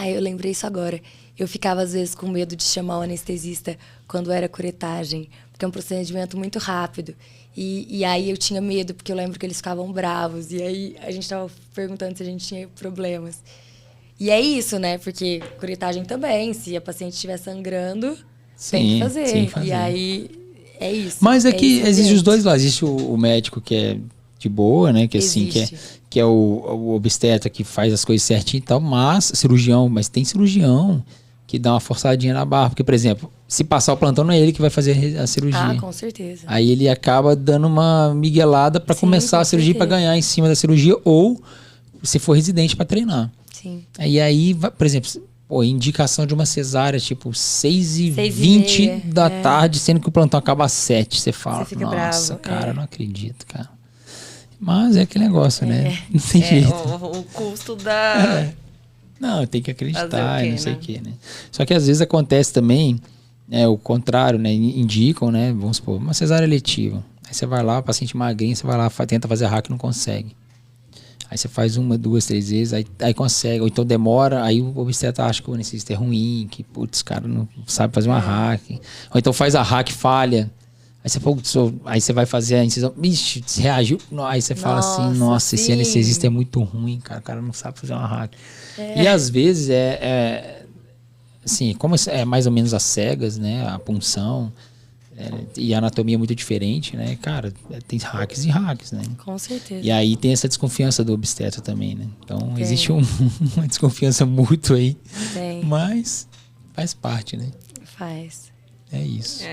eu lembrei isso agora. Eu ficava às vezes com medo de chamar o anestesista quando era curetagem, porque é um procedimento muito rápido. E aí eu tinha medo, porque eu lembro que eles ficavam bravos. E aí a gente tava perguntando se a gente tinha problemas. E é isso, né? Porque curetagem também, se a paciente estiver sangrando, tem que fazer. Sim, fazer. E aí é isso. Mas aqui existe os dois lados. Existe o médico que é de boa, né? Que assim, que é o obstetra que faz as coisas certinho e tal, mas tem cirurgião que dá uma forçadinha na barra. Porque, por exemplo, se passar o plantão, não é ele que vai fazer a cirurgia. Ah, com certeza. Aí ele acaba dando uma miguelada para começar a cirurgia para ganhar em cima da cirurgia, ou se for residente para treinar. Sim. E aí, por exemplo, indicação de uma cesárea, tipo 6h20 da tarde, sendo que o plantão acaba às 7. Você fala, nossa, cara, não acredito, cara. Mas é aquele negócio, né? Não tem jeito. O custo da... Não, tem que acreditar e não sei o quê, né? Só que às vezes acontece também, o contrário, né? Indicam, né? Vamos supor, uma cesárea letiva. Aí você vai lá, paciente magrinho, você vai lá, tenta fazer hack e não consegue. Aí você faz 1, 2, 3 vezes, aí consegue. Ou então demora, aí o obstetra acha que o anestesista é ruim, que, putz, cara não sabe fazer uma hack. Ou então faz a hack, falha. Aí você vai fazer a incisão, ixi, reagiu. Aí você fala assim, nossa, esse anestesista é muito ruim, cara. O cara não sabe fazer uma hack. E às vezes assim, como é mais ou menos às cegas, né? A punção e a anatomia é muito diferente, né? Cara, tem hacks e hacks, né? Com certeza. E aí tem essa desconfiança do obstetra também, né? Então existe uma desconfiança mútua aí. Tem. Mas faz parte, né? Faz. É isso.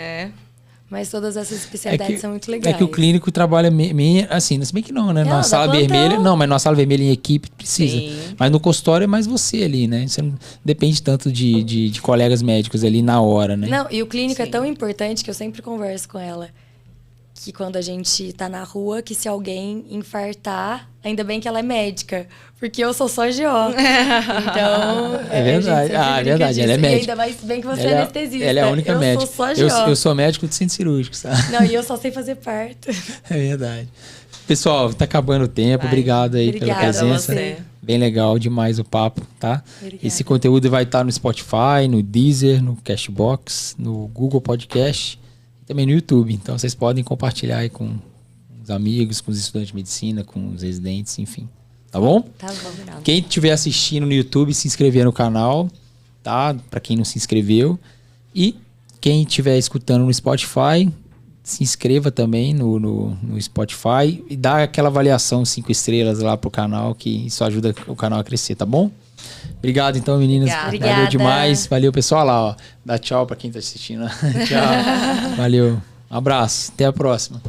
Mas todas essas especialidades são muito legais. É que o clínico trabalha meio assim, se bem que não, né? Na sala vermelha, mas na sala vermelha em equipe precisa. Sim. Mas no consultório é mais você ali, né? Você não depende tanto de colegas médicos ali na hora, né? Não, e o clínico é tão importante que eu sempre converso com ela. Que quando a gente tá na rua, que se alguém infartar, ainda bem que ela é médica. Porque eu sou só GO. Então... É verdade. É verdade. Ela é médica. E ainda mais bem que você é anestesista. Ela é a única médica. Eu sou só GO. Eu sou médico de centro cirúrgico, sabe? Não, e eu só sei fazer parto. É verdade. Pessoal, tá acabando o tempo. Obrigado aí pela presença. Bem legal demais o papo, tá? Obrigada. Esse conteúdo vai estar no Spotify, no Deezer, no Cashbox, no Google Podcast e também no YouTube. Então vocês podem compartilhar aí com os amigos, com os estudantes de medicina, com os residentes, enfim. Tá bom? Tá bom. Quem estiver assistindo no YouTube, se inscrever no canal, tá? Pra quem não se inscreveu. E quem estiver escutando no Spotify, se inscreva também no Spotify e dá aquela avaliação 5 estrelas lá pro canal, que isso ajuda o canal a crescer, tá bom? Obrigado então, meninas. Obrigada. Valeu demais. Valeu, pessoal lá, ó. Dá tchau pra quem tá assistindo. Tchau. Valeu. Um abraço. Até a próxima.